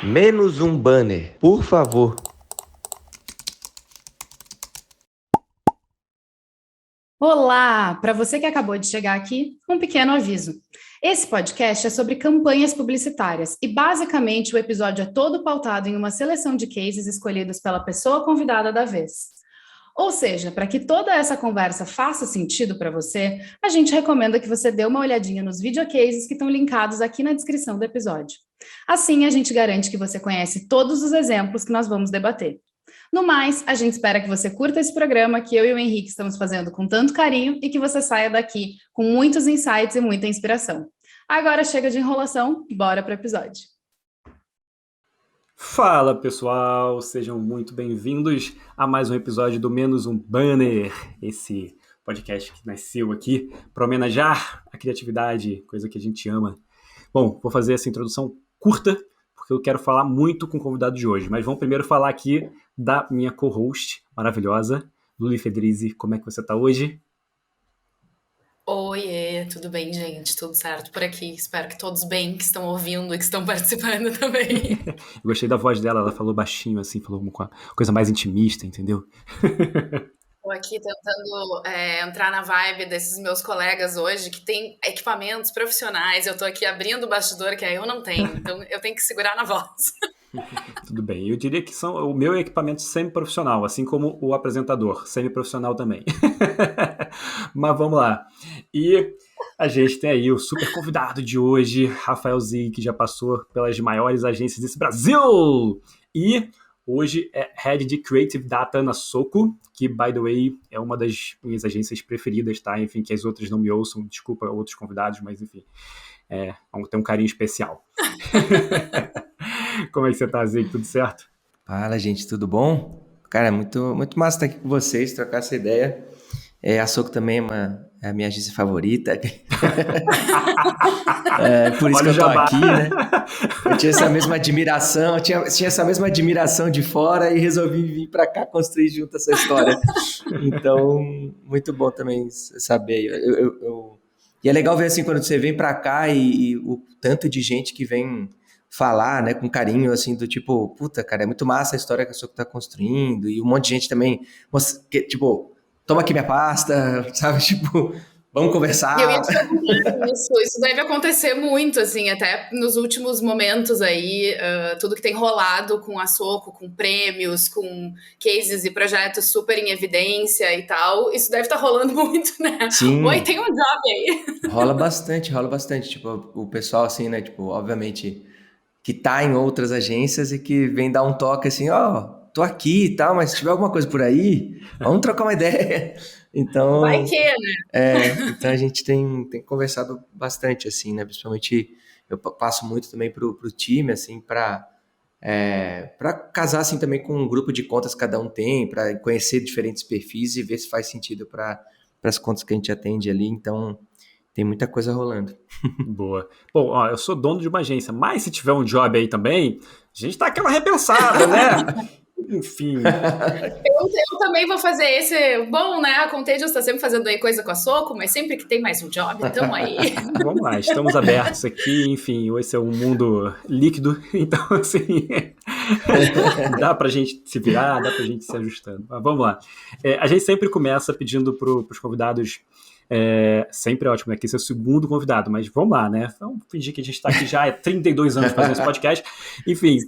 Menos um banner, por favor. Olá! Para você que acabou de chegar aqui, um pequeno aviso. Esse podcast é sobre campanhas publicitárias e, basicamente, o episódio é todo pautado em uma seleção de cases escolhidos pela pessoa convidada da vez. Ou seja, para que toda essa conversa faça sentido para você, a gente recomenda que você dê uma olhadinha nos videocases que estão linkados aqui na descrição do episódio. Assim, a gente garante que você conhece todos os exemplos que nós vamos debater. No mais, a gente espera que você curta esse programa que eu e o Henrique estamos fazendo com tanto carinho e que você saia daqui com muitos insights e muita inspiração. Agora chega de enrolação, bora para o episódio. Fala pessoal, sejam muito bem-vindos a mais um episódio do Menos um Banner, esse podcast que nasceu aqui para homenagear a criatividade, coisa que a gente ama. Bom, vou fazer essa introdução curta, porque eu quero falar muito com o convidado de hoje, mas vamos primeiro falar aqui da minha co-host maravilhosa, Luli Fedrizzi. Como é que você está hoje? Oiê, tudo bem, gente? Tudo certo por aqui? Espero que todos bem, que estão ouvindo e que estão participando também. Eu gostei da voz dela, ela falou baixinho assim, falou uma coisa mais intimista, entendeu? Estou aqui tentando entrar na vibe desses meus colegas hoje que têm equipamentos profissionais. Eu estou aqui abrindo o bastidor que aí eu não tenho, então eu tenho que segurar na voz. Tudo bem, eu diria que são o meu equipamento semi-profissional, assim como o apresentador, semi-profissional também. Mas vamos lá. E a gente tem aí o super convidado de hoje, Rafael Zig, que já passou pelas maiores agências desse Brasil. E hoje é Head de Creative Data na Soco, que, by the way, é uma das minhas agências preferidas, tá? Enfim, que as outras não me ouçam, desculpa outros convidados, mas enfim, tem um carinho especial. Como é que você tá, Zig? Tudo certo? Fala, gente, tudo bom? Cara, muito massa estar aqui com vocês, trocar essa ideia. A Soco também é a minha agência favorita. Por isso que eu tô aqui, né? Eu tinha essa mesma admiração, tinha essa mesma admiração de fora e resolvi vir para cá construir junto essa história. Então, muito bom também saber. E é legal ver assim, quando você vem para cá e o tanto de gente que vem falar, né, com carinho, assim, do tipo, puta, cara, é muito massa a história que a Soco tá construindo, e um monte de gente também, tipo, toma aqui minha pasta, sabe, tipo, vamos conversar. Eu ia te perguntar isso deve acontecer muito, assim, até nos últimos momentos aí, tudo que tem rolado com a Soco, com prêmios, com cases e projetos super em evidência e tal, isso deve estar rolando muito, né? Sim. Oi, tem um job aí. Rola bastante, tipo, o pessoal, assim, né, tipo, obviamente, que tá em outras agências e que vem dar um toque assim, tô aqui e tal, mas se tiver alguma coisa por aí, vamos trocar uma ideia. Então, vai que, né? Então a gente tem conversado bastante, assim, né? Principalmente eu passo muito também pro time, assim, para casar, assim, também com um grupo de contas que cada um tem, para conhecer diferentes perfis e ver se faz sentido para as contas que a gente atende ali. Então, tem muita coisa rolando. Boa. Bom, ó, eu sou dono de uma agência, mas se tiver um job aí também, a gente tá aquela repensada, né? Enfim. Eu também vou fazer esse. Bom, né? A Contagious está sempre fazendo aí coisa com a Soco, mas sempre que tem mais um job, então aí. Vamos lá, estamos abertos aqui, enfim, esse é um mundo líquido, então assim, dá pra gente se virar, dá pra gente se ajustando. Mas vamos lá. A gente sempre começa pedindo pros convidados. Sempre é ótimo, né? Que esse é o segundo convidado, mas vamos lá, né? Vamos fingir que a gente está aqui já há 32 anos fazendo esse podcast. Enfim,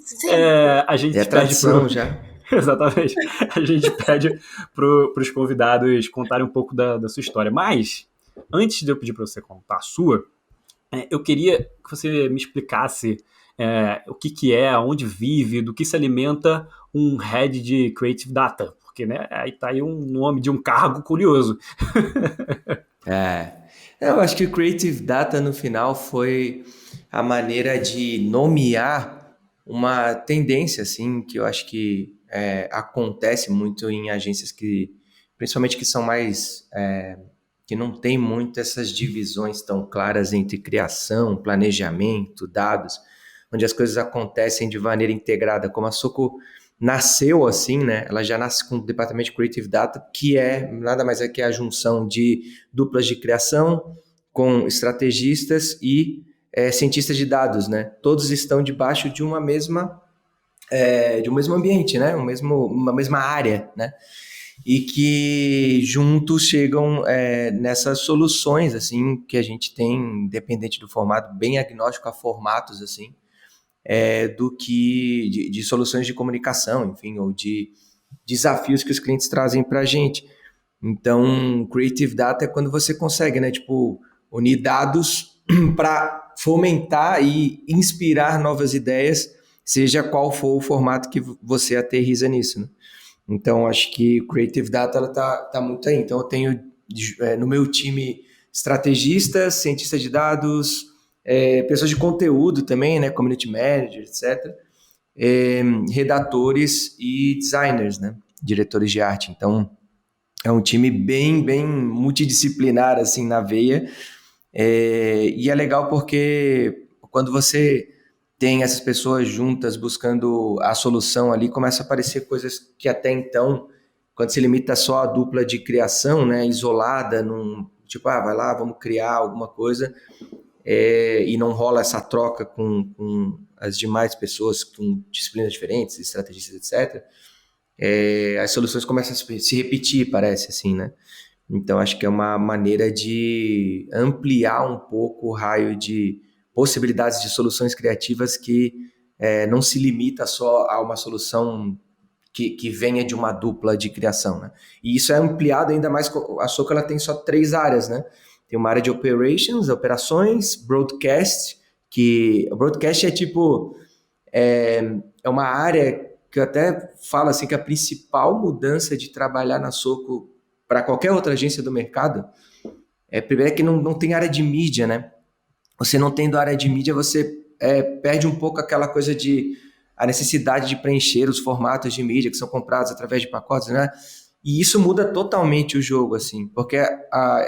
a gente pede já. Exatamente. A gente pede para os convidados contarem um pouco da sua história. Mas, antes de eu pedir para você contar a sua, eu queria que você me explicasse o que é, onde vive, do que se alimenta um Head de Creative Data. Porque, né, aí tá aí um nome de um cargo curioso. Eu acho que o Creative Data no final foi a maneira de nomear uma tendência, assim, que eu acho que acontece muito em agências que, principalmente que são mais, que não tem muito essas divisões tão claras entre criação, planejamento, dados, onde as coisas acontecem de maneira integrada, como a Soco nasceu assim, né? Ela já nasce com o departamento de Creative Data, que nada mais é que a junção de duplas de criação com estrategistas e cientistas de dados, né? Todos estão debaixo de um mesmo ambiente, né? Uma mesma área, né? E que juntos chegam nessas soluções, assim, que a gente tem, independente do formato, bem agnóstico a formatos, assim, do que de soluções de comunicação, enfim, ou de desafios que os clientes trazem para a gente. Então, Creative Data é quando você consegue, né, tipo, unir dados para fomentar e inspirar novas ideias, seja qual for o formato que você aterriza nisso, né? Então, acho que Creative Data ela tá muito aí. Então, eu tenho no meu time estrategistas, cientistas de dados, pessoas de conteúdo também, né, community manager, etc., redatores e designers, né, diretores de arte. Então, é um time bem, bem multidisciplinar, assim, na veia. E é legal porque quando você tem essas pessoas juntas buscando a solução ali, começa a aparecer coisas que até então, quando se limita só a dupla de criação, né, isolada, tipo, vai lá, vamos criar alguma coisa, e não rola essa troca com as demais pessoas com disciplinas diferentes, estrategistas, etc., as soluções começam a se repetir, parece assim, né? Então, acho que é uma maneira de ampliar um pouco o raio de possibilidades de soluções criativas que não se limita só a uma solução que venha de uma dupla de criação, né? E isso é ampliado ainda mais, a Soco ela tem só 3 áreas, né? Tem uma área de operações, broadcast, que o broadcast é tipo, é uma área que eu até falo assim que a principal mudança de trabalhar na Soco para qualquer outra agência do mercado primeiro é que não tem área de mídia, né? Você não tendo área de mídia, você perde um pouco aquela coisa a necessidade de preencher os formatos de mídia que são comprados através de pacotes, né? E isso muda totalmente o jogo, assim, porque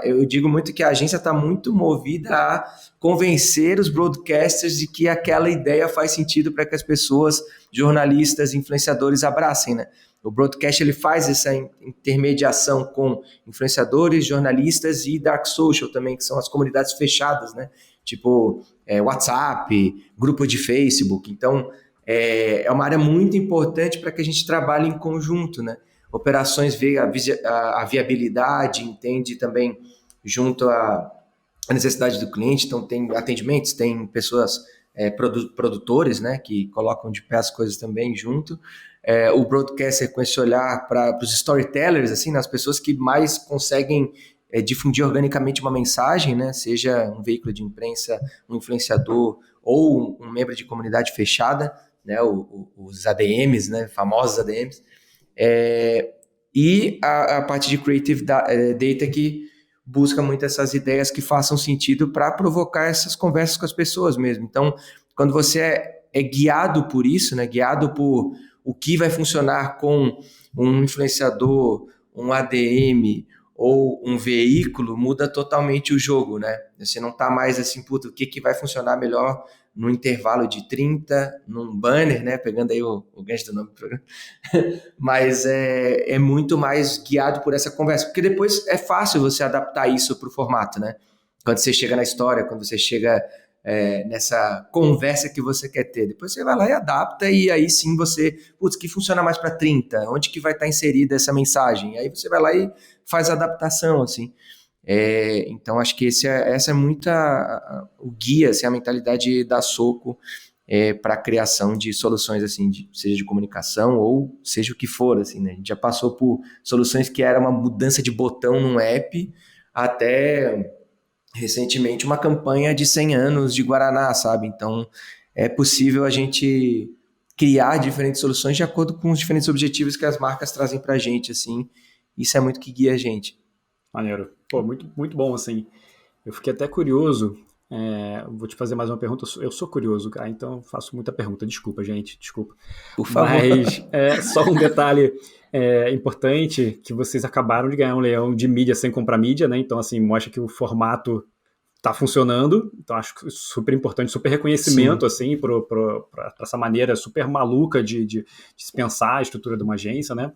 eu digo muito que a agência está muito movida a convencer os broadcasters de que aquela ideia faz sentido para que as pessoas, jornalistas, influenciadores abracem, né? O broadcast ele faz essa intermediação com influenciadores, jornalistas e dark social também, que são as comunidades fechadas, né? Tipo WhatsApp, grupo de Facebook. Então, é uma área muito importante para que a gente trabalhe em conjunto, né? Operações vê a viabilidade, entende também junto à necessidade do cliente, então tem atendimentos, tem pessoas, produtores, né, que colocam de pé as coisas também junto. O broadcaster com esse olhar para os storytellers, assim, né, as pessoas que mais conseguem difundir organicamente uma mensagem, né, seja um veículo de imprensa, um influenciador ou um membro de comunidade fechada, né, os ADMs, né, famosos ADMs. E a parte de Creative Data que busca muito essas ideias que façam sentido para provocar essas conversas com as pessoas mesmo. Então, quando você é guiado por isso, né, guiado por o que vai funcionar com um influenciador, um ADM ou um veículo, muda totalmente o jogo, né? Você não está mais assim, puta, o que vai funcionar melhor no intervalo de 30, num banner, né? Pegando aí o gancho do nome do programa. Mas é muito mais guiado por essa conversa, porque depois é fácil você adaptar isso para o formato, né? Quando você chega na história, quando você chega nessa conversa que você quer ter, depois você vai lá e adapta, e aí sim você, putz, que funciona mais para 30? Onde que vai estar inserida essa mensagem? Aí você vai lá e faz a adaptação, assim. Então, acho que essa é muito o guia, assim, a mentalidade da Soco para a criação de soluções, assim, seja de comunicação ou seja o que for, assim, né? A gente já passou por soluções que era uma mudança de botão num app até recentemente uma campanha de 100 anos de Guaraná, sabe? Então, é possível a gente criar diferentes soluções de acordo com os diferentes objetivos que as marcas trazem para a gente, assim. Isso é muito que guia a gente. Maneiro. Pô, muito, muito bom, assim. Eu fiquei até curioso. Vou te fazer mais uma pergunta. Eu sou curioso, cara, então faço muita pergunta. Desculpa, gente, desculpa. Por favor. Mas só um detalhe importante, que vocês acabaram de ganhar um leão de mídia sem comprar mídia, né? Então, assim, mostra que o formato tá funcionando, então acho que super importante, super reconhecimento, assim, para essa maneira super maluca de se pensar a estrutura de uma agência, né?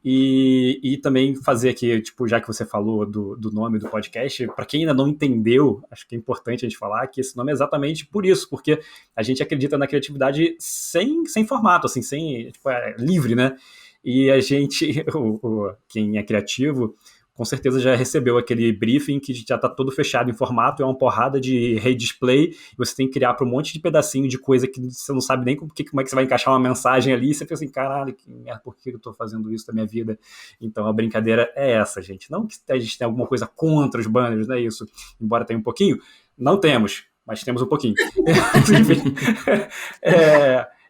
E também fazer aqui, tipo, já que você falou do nome do podcast, para quem ainda não entendeu, acho que é importante a gente falar que esse nome é exatamente por isso, porque a gente acredita na criatividade sem formato, assim, tipo, livre, né? E a gente, quem é criativo, com certeza já recebeu aquele briefing que já está todo fechado em formato, é uma porrada de redisplay, e você tem que criar para um monte de pedacinho de coisa que você não sabe nem como é que você vai encaixar uma mensagem ali, e você pensa assim, caralho, que merda, por que eu estou fazendo isso da minha vida? Então a brincadeira é essa, gente. Não que a gente tenha alguma coisa contra os banners, não é isso. Embora tenha um pouquinho, não temos, mas temos um pouquinho. Enfim,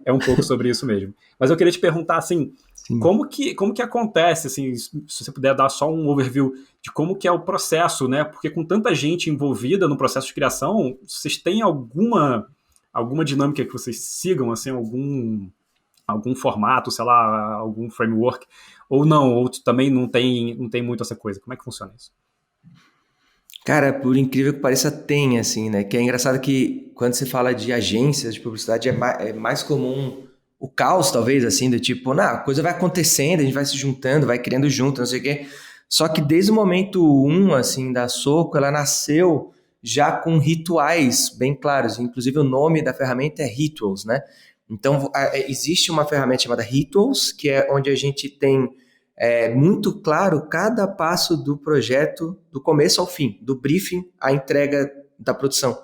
é um pouco sobre isso mesmo. Mas eu queria te perguntar, assim, como que acontece, assim, se você puder dar só um overview de como que é o processo, né? Porque com tanta gente envolvida no processo de criação, vocês têm alguma dinâmica que vocês sigam, assim, algum formato, sei lá, algum framework, ou não, ou também não tem muito essa coisa. Como é que funciona isso? Cara, por incrível que pareça, tem, assim, né? Que é engraçado que quando você fala de agências de publicidade é mais comum o caos, talvez, assim, do tipo, a coisa vai acontecendo, a gente vai se juntando, vai criando junto, não sei o quê. Só que desde o momento 1, assim, da Soco, ela nasceu já com rituais bem claros. Inclusive, o nome da ferramenta é Rituals, né? Então, existe uma ferramenta chamada Rituals, que é onde a gente tem muito claro cada passo do projeto, do começo ao fim, do briefing à entrega da produção.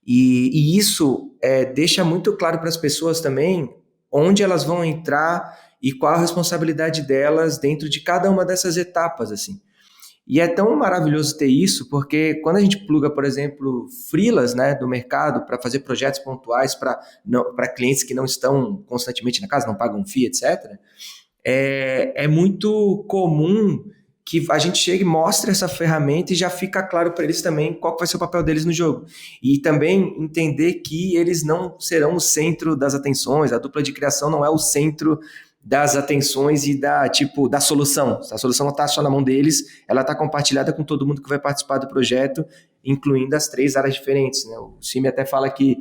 E isso deixa muito claro para as pessoas também onde elas vão entrar e qual a responsabilidade delas dentro de cada uma dessas etapas, assim. E é tão maravilhoso ter isso, porque quando a gente pluga, por exemplo, freelas, né, do mercado para fazer projetos pontuais para clientes que não estão constantemente na casa, não pagam FII, etc., é muito comum que a gente chegue e mostre essa ferramenta e já fica claro para eles também qual vai ser o papel deles no jogo. E também entender que eles não serão o centro das atenções, a dupla de criação não é o centro das atenções e da solução. A solução não está só na mão deles, ela está compartilhada com todo mundo que vai participar do projeto, incluindo as 3 áreas diferentes, né? O Simi até fala que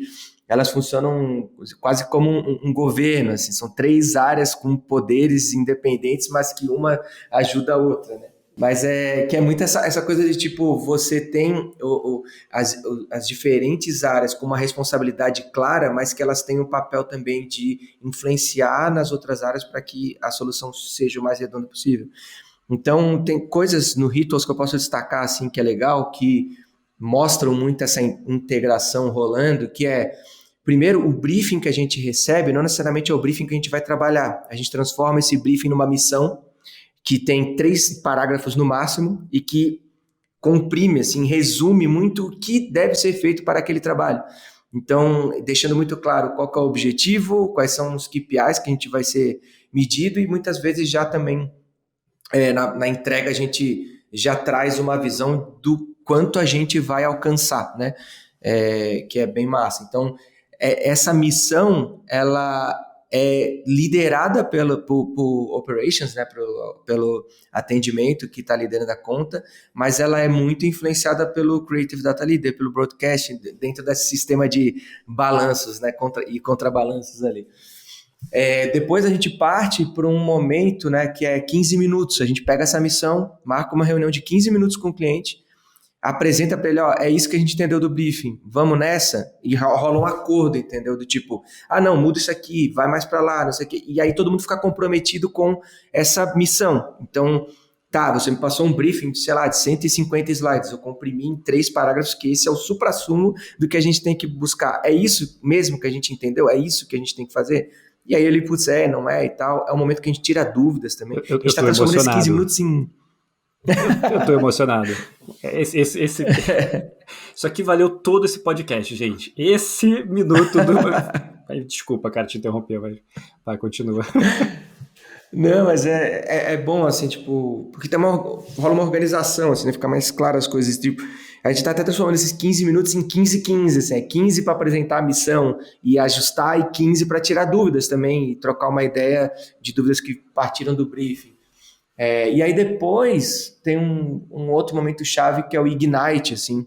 elas funcionam quase como um governo, assim, são 3 áreas com poderes independentes, mas que uma ajuda a outra, né? Mas que é muito essa coisa de tipo, você tem as diferentes áreas com uma responsabilidade clara, mas que elas têm um papel também de influenciar nas outras áreas para que a solução seja o mais redonda possível. Então, tem coisas no Rituals que eu posso destacar, assim, que é legal, que mostram muito essa integração rolando, que primeiro, o briefing que a gente recebe não necessariamente é o briefing que a gente vai trabalhar. A gente transforma esse briefing numa missão que tem 3 parágrafos no máximo e que comprime, assim, resume muito o que deve ser feito para aquele trabalho. Então, deixando muito claro qual que é o objetivo, quais são os KPIs que a gente vai ser medido e muitas vezes já também na entrega a gente já traz uma visão do quanto a gente vai alcançar, né? Que é bem massa. Então, essa missão, ela é liderada por operations, né, pelo atendimento que está liderando a conta, mas ela é muito influenciada pelo Creative Data Leader, pelo Broadcast, dentro desse sistema de balanços, né, e contrabalanços ali. Depois a gente parte para um momento, né, que é 15 minutos. A gente pega essa missão, marca uma reunião de 15 minutos com o cliente, apresenta para ele, é isso que a gente entendeu do briefing, vamos nessa? E rola um acordo, entendeu? Do tipo, não, muda isso aqui, vai mais para lá, não sei o quê. E aí todo mundo fica comprometido com essa missão. Então, você me passou um briefing, sei lá, de 150 slides, eu comprimi em 3 parágrafos, que esse é o suprassumo do que a gente tem que buscar. É isso mesmo que a gente entendeu? É isso que a gente tem que fazer? E aí ele, putz, não é e tal. É um momento que a gente tira dúvidas também. A gente está transformando esses 15 minutos em... Eu tô emocionado. Isso aqui valeu todo esse podcast, gente. Esse minuto do... Desculpa, cara, te interromper, vai, continua. Não, mas é bom, assim, tipo... Porque rola uma organização, assim, né? Fica mais claro as coisas, tipo... A gente tá até transformando esses 15 minutos em 15, assim, 15 para apresentar a missão e ajustar e 15 para tirar dúvidas também e trocar uma ideia de dúvidas que partiram do briefing. E aí depois tem um outro momento chave que é o Ignite, assim,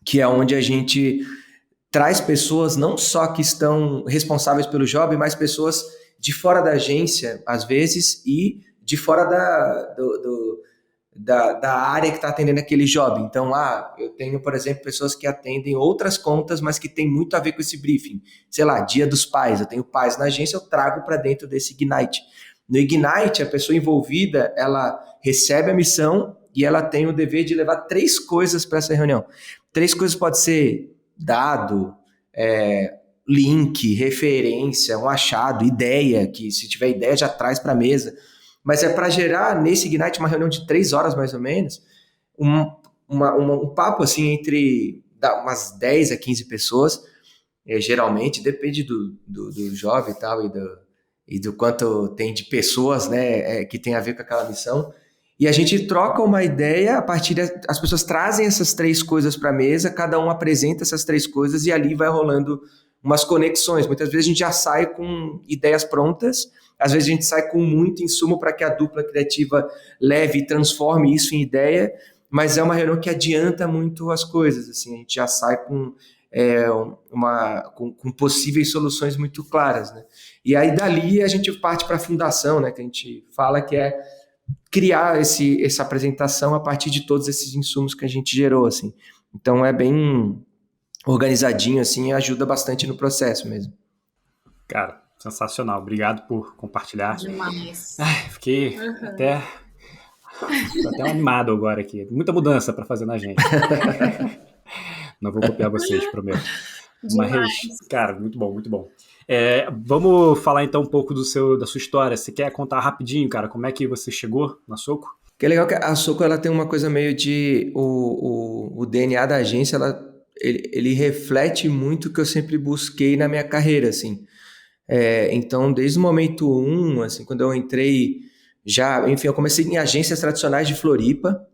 que é onde a gente traz pessoas não só que estão responsáveis pelo job, mas pessoas de fora da agência, às vezes, e de fora da área que está atendendo aquele job. Então, eu tenho, por exemplo, pessoas que atendem outras contas, mas que tem muito a ver com esse briefing. Sei lá, Dia dos Pais, eu tenho pais na agência, eu trago para dentro desse Ignite. No Ignite, a pessoa envolvida, ela recebe a missão e ela tem o dever de levar 3 coisas para essa reunião. 3 coisas pode ser dado, link, referência, um achado, ideia, que se tiver ideia já traz para a mesa. Mas é para gerar nesse Ignite uma reunião de 3 horas mais ou menos, um papo assim entre umas 10 a 15 pessoas, geralmente, depende do jovem e tal, e do quanto tem de pessoas, né, que tem a ver com aquela missão. E a gente troca uma ideia, a partir as pessoas trazem essas 3 coisas para a mesa, cada um apresenta essas 3 coisas e ali vai rolando umas conexões. Muitas vezes a gente já sai com ideias prontas, às vezes a gente sai com muito insumo para que a dupla criativa leve e transforme isso em ideia, mas é uma reunião que adianta muito as coisas, assim, a gente já sai com possíveis soluções muito claras, né? E aí dali a gente parte para a fundação, né, que a gente fala que é criar essa apresentação a partir de todos esses insumos que a gente gerou, assim. Então é bem organizadinho, assim, e ajuda bastante no processo mesmo. Cara, sensacional. Obrigado por compartilhar. Demais. Fiquei até animado agora aqui. Muita mudança para fazer na gente. Não vou copiar vocês, prometo. Demais. Mas, cara, muito bom, muito bom. Vamos falar então um pouco da sua história. Você quer contar rapidinho, cara, como é que você chegou na Soco? Que é legal que a Soco, ela tem uma coisa meio de... O DNA da agência, ele reflete muito o que eu sempre busquei na minha carreira, assim. Então, desde o momento 1, assim, quando eu entrei, eu comecei em agências tradicionais de Floripa,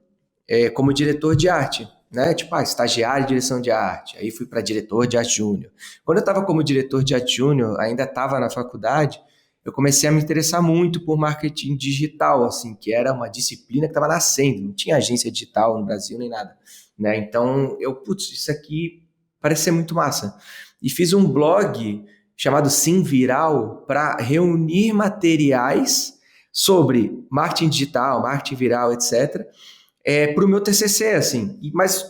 como diretor de arte, né? Tipo, estagiário de direção de arte. Aí fui para diretor de arte júnior. Quando eu estava como diretor de arte júnior, ainda estava na faculdade, eu comecei a me interessar muito por marketing digital, assim, que era uma disciplina que estava nascendo. Não tinha agência digital no Brasil nem nada, né? Então, isso aqui parece ser muito massa. E fiz um blog chamado Sim Viral para reunir materiais sobre marketing digital, marketing viral, etc., para o meu TCC, assim. Mas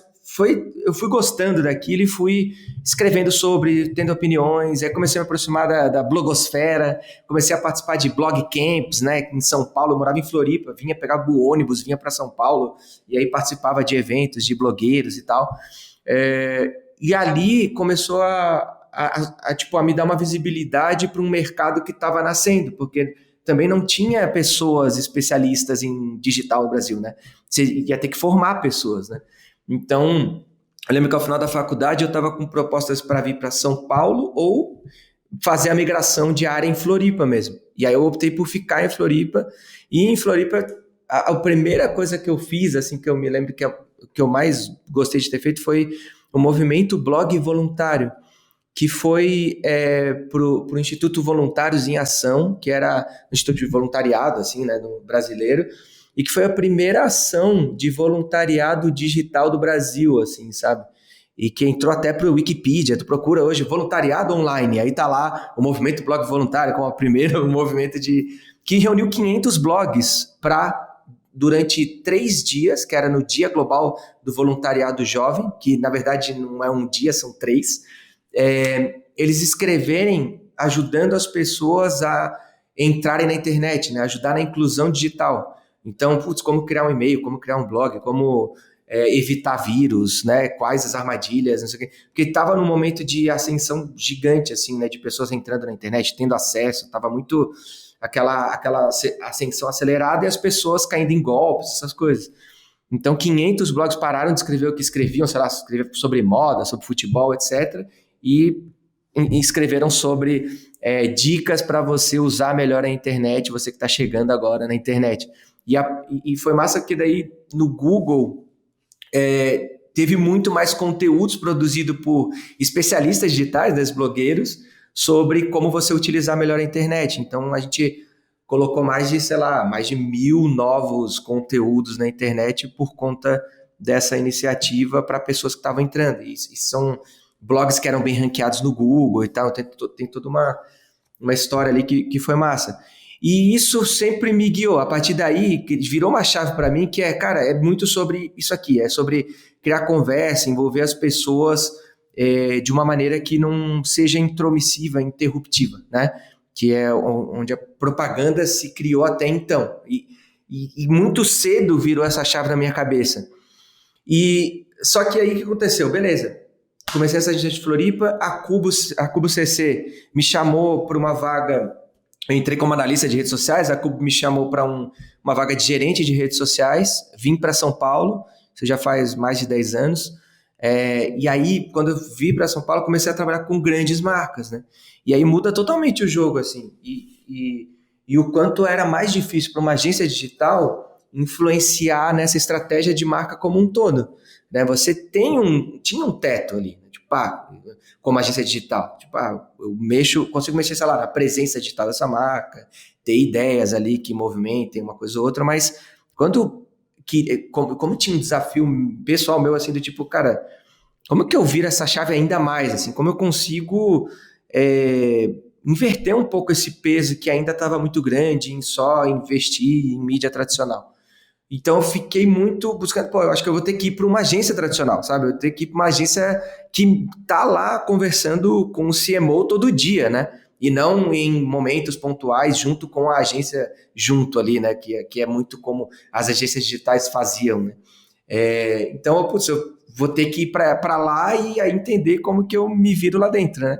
eu fui gostando daquilo e fui escrevendo sobre, tendo opiniões, aí comecei a me aproximar da blogosfera, comecei a participar de blog camps, né, em São Paulo. Eu morava em Floripa, vinha pegar o ônibus, vinha para São Paulo, e aí participava de eventos de blogueiros e tal. E ali começou a me dar uma visibilidade para um mercado que estava nascendo, porque também não tinha pessoas especialistas em digital no Brasil, né? Você ia ter que formar pessoas, né? Então, eu lembro que ao final da faculdade eu estava com propostas para vir para São Paulo ou fazer a migração de área em Floripa mesmo. E aí eu optei por ficar em Floripa. E em Floripa, a primeira coisa que eu fiz, assim, que eu me lembro que eu mais gostei de ter feito foi o movimento Blog Voluntário, que foi para o Instituto Voluntários em Ação, que era um instituto de voluntariado, assim, né, no brasileiro, e que foi a primeira ação de voluntariado digital do Brasil, assim, sabe? E que entrou até para o Wikipedia. Tu procura hoje voluntariado online, aí tá lá o movimento Blog Voluntário como o primeiro movimento que reuniu 500 blogs durante 3 dias, que era no Dia Global do Voluntariado Jovem, que na verdade não é um dia, são 3, eles escreverem ajudando as pessoas a entrarem na internet, né? Ajudar na inclusão digital. Então, como criar um e-mail, como criar um blog, como evitar vírus, né? Quais as armadilhas, não sei o quê. Porque estava num momento de ascensão gigante, assim, né? De pessoas entrando na internet, tendo acesso, estava muito aquela ascensão acelerada e as pessoas caindo em golpes, essas coisas. Então, 500 blogs pararam de escrever o que escreviam, sei lá, escrever sobre moda, sobre futebol, etc., e escreveram sobre dicas para você usar melhor a internet, você que está chegando agora na internet. E foi massa que daí no Google teve muito mais conteúdos produzidos por especialistas digitais, né, blogueiros, sobre como você utilizar melhor a internet. Então a gente colocou mais de 1.000 novos conteúdos na internet por conta dessa iniciativa para pessoas que estavam entrando. E são blogs que eram bem ranqueados no Google e tal, tem toda uma história ali que foi massa. E isso sempre me guiou. A partir daí, virou uma chave para mim que é muito sobre isso aqui, é sobre criar conversa, envolver as pessoas de uma maneira que não seja intromissiva, interruptiva, né? Que é onde a propaganda se criou até então. E muito cedo virou essa chave na minha cabeça. Só que aí o que aconteceu? Beleza. Comecei essa agência de Floripa, a Cubo CC me chamou para uma vaga, eu entrei como analista de redes sociais, a Cubo me chamou para uma vaga de gerente de redes sociais, vim para São Paulo, isso já faz mais de 10 anos, e aí quando eu vim para São Paulo, comecei a trabalhar com grandes marcas, né? E aí muda totalmente o jogo, assim, e o quanto era mais difícil para uma agência digital influenciar nessa estratégia de marca como um todo, né? Você tinha um teto ali, né? Tipo, como agência digital, tipo, eu consigo mexer, sei lá, na presença digital dessa marca, ter ideias ali que movimentem uma coisa ou outra, mas como tinha um desafio pessoal meu, assim, do tipo, cara, como que eu viro essa chave ainda mais, assim, como eu consigo inverter um pouco esse peso que ainda estava muito grande em só investir em mídia tradicional. Então eu fiquei muito buscando, eu acho que eu vou ter que ir para uma agência tradicional, sabe? Eu vou ter que ir para uma agência que tá lá conversando com o CMO todo dia, né? E não em momentos pontuais junto com a agência junto ali, né? Que é muito como as agências digitais faziam, né? Então, eu vou ter que ir para lá e aí entender como que eu me viro lá dentro, né?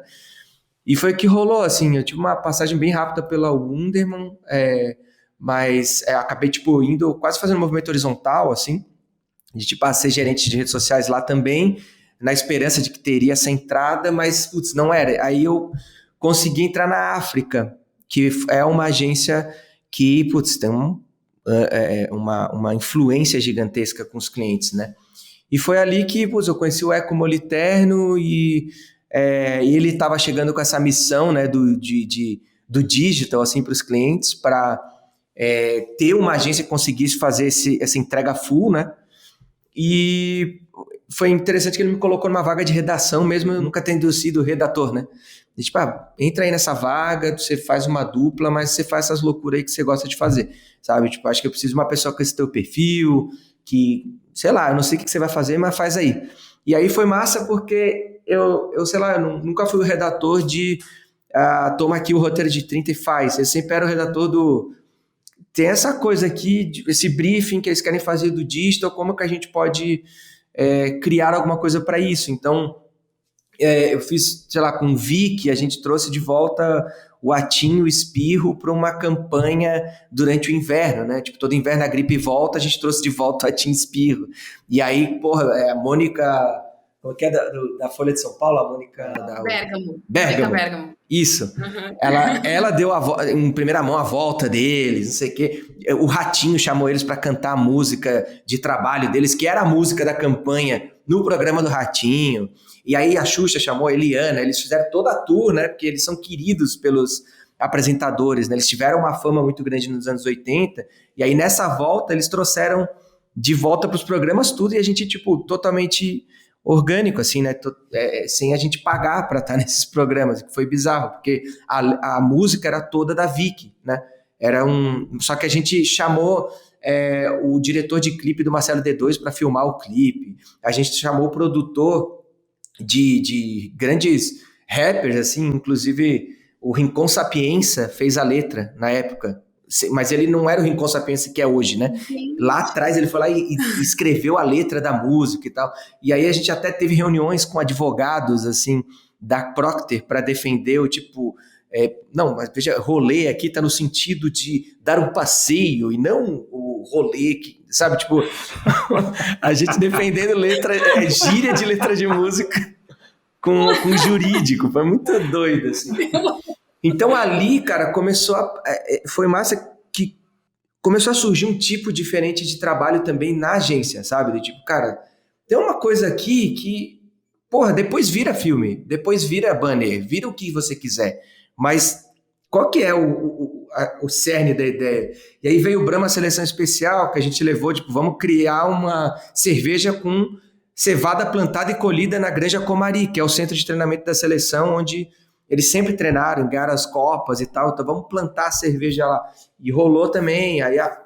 E foi o que rolou, assim, eu tive uma passagem bem rápida pela Wunderman, mas acabei, indo, quase fazendo um movimento horizontal, assim, de, ser gerente de redes sociais lá também, na esperança de que teria essa entrada, mas, não era. Aí eu consegui entrar na África, que é uma agência que, tem uma influência gigantesca com os clientes, né? E foi ali que, eu conheci o Eco Moliterno e ele estava chegando com essa missão, né, do digital, assim, para os clientes, para ter uma agência que conseguisse fazer essa entrega full, né? E foi interessante que ele me colocou numa vaga de redação, mesmo eu nunca tendo sido redator, né? E, entra aí nessa vaga, você faz uma dupla, mas você faz essas loucuras aí que você gosta de fazer, sabe? Acho que eu preciso de uma pessoa com esse teu perfil, que, sei lá, eu não sei o que você vai fazer, mas faz aí. E aí foi massa porque eu sei lá, eu nunca fui o redator de toma aqui o roteiro de 30 e faz. Eu sempre era o redator tem essa coisa aqui, esse briefing que eles querem fazer do digital, como que a gente pode criar alguma coisa para isso. Então, eu fiz, sei lá, com o Vic, a gente trouxe de volta o Atinho Espirro para uma campanha durante o inverno, né? Todo inverno a gripe volta, a gente trouxe de volta o Atinho Espirro. E aí, a Mônica... Como que é da Folha de São Paulo? A Mônica... Bergamo. Isso. Uhum. Ela deu em primeira mão a volta deles, não sei o quê. O Ratinho chamou eles para cantar a música de trabalho deles, que era a música da campanha, no programa do Ratinho. E aí a Xuxa chamou a Eliana, eles fizeram toda a tour, né? Porque eles são queridos pelos apresentadores, né? Eles tiveram uma fama muito grande nos anos 80, e aí nessa volta eles trouxeram de volta para os programas tudo, e a gente, totalmente... orgânico, assim, né? Sem a gente pagar para estar nesses programas, que foi bizarro, porque a música era toda da Vicky, né? Só que a gente chamou o diretor de clipe do Marcelo D2 para filmar o clipe, a gente chamou o produtor de grandes rappers, assim, inclusive o Rincon Sapienza fez a letra na época, mas ele não era o Rincon Sapienza que é hoje, né? Sim. Lá atrás ele foi lá e escreveu a letra da música e tal. E aí a gente até teve reuniões com advogados, assim, da Procter para defender o não, mas veja, rolê aqui tá no sentido de dar um passeio e não o rolê, que, sabe? A gente defendendo gíria de letra de música com jurídico. Foi muito doido, assim. Então ali, cara, foi massa que começou a surgir um tipo diferente de trabalho também na agência, sabe? Cara, tem uma coisa aqui que, depois vira filme, depois vira banner, vira o que você quiser, mas qual que é o cerne da ideia. E aí veio o Brahma Seleção Especial, que a gente levou, tipo, vamos criar uma cerveja com cevada plantada e colhida na Granja Comari, que é o centro de treinamento da seleção, onde eles sempre treinaram, ganharam as copas e tal, então vamos plantar a cerveja lá. E rolou também, aí a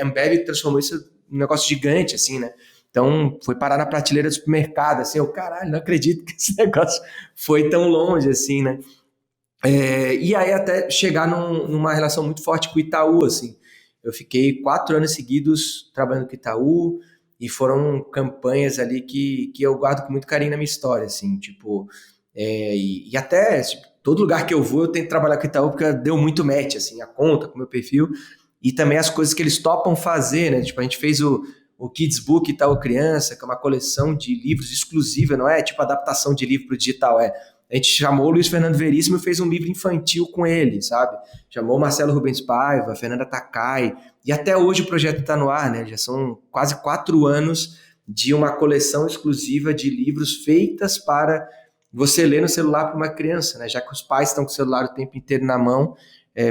Ambev transformou isso num negócio gigante, assim, né? Então, foi parar na prateleira do supermercado, assim, caralho, não acredito que esse negócio foi tão longe, assim, né? E aí até chegar numa relação muito forte com o Itaú, assim. Eu fiquei 4 anos seguidos trabalhando com o Itaú, e foram campanhas ali que eu guardo com muito carinho na minha história, assim, tipo... E até, tipo, todo lugar que eu vou, eu tento trabalhar com o Itaú, porque deu muito match, assim, a conta com o meu perfil, e também as coisas que eles topam fazer, né? Tipo, a gente fez o Kids Book Itaú Criança, que é uma coleção de livros exclusiva, não é tipo adaptação de livro para o digital, a gente chamou o Luiz Fernando Veríssimo e fez um livro infantil com ele, sabe? Chamou o Marcelo Rubens Paiva, a Fernanda Takai, e até hoje o projeto está no ar, né? Já são quase 4 anos de uma coleção exclusiva de livros feitas para você ler no celular para uma criança, né? Já que os pais estão com o celular o tempo inteiro na mão,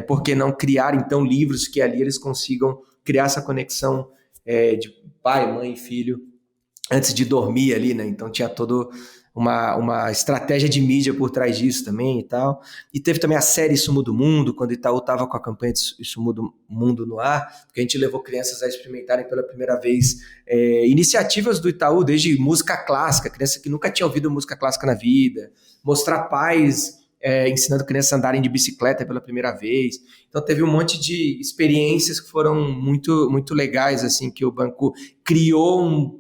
por que não criar, então, livros que ali eles consigam criar essa conexão de pai, mãe e filho antes de dormir ali, né? Então tinha toda uma estratégia de mídia por trás disso também e tal. E teve também a série Isso Muda o Mundo, quando o Itaú estava com a campanha de Isso Muda o Mundo no ar, porque a gente levou crianças a experimentarem pela primeira vez iniciativas do Itaú, desde música clássica, criança que nunca tinha ouvido música clássica na vida, mostrar pais ensinando crianças a andarem de bicicleta pela primeira vez. Então teve um monte de experiências que foram muito, muito legais, assim, que o banco criou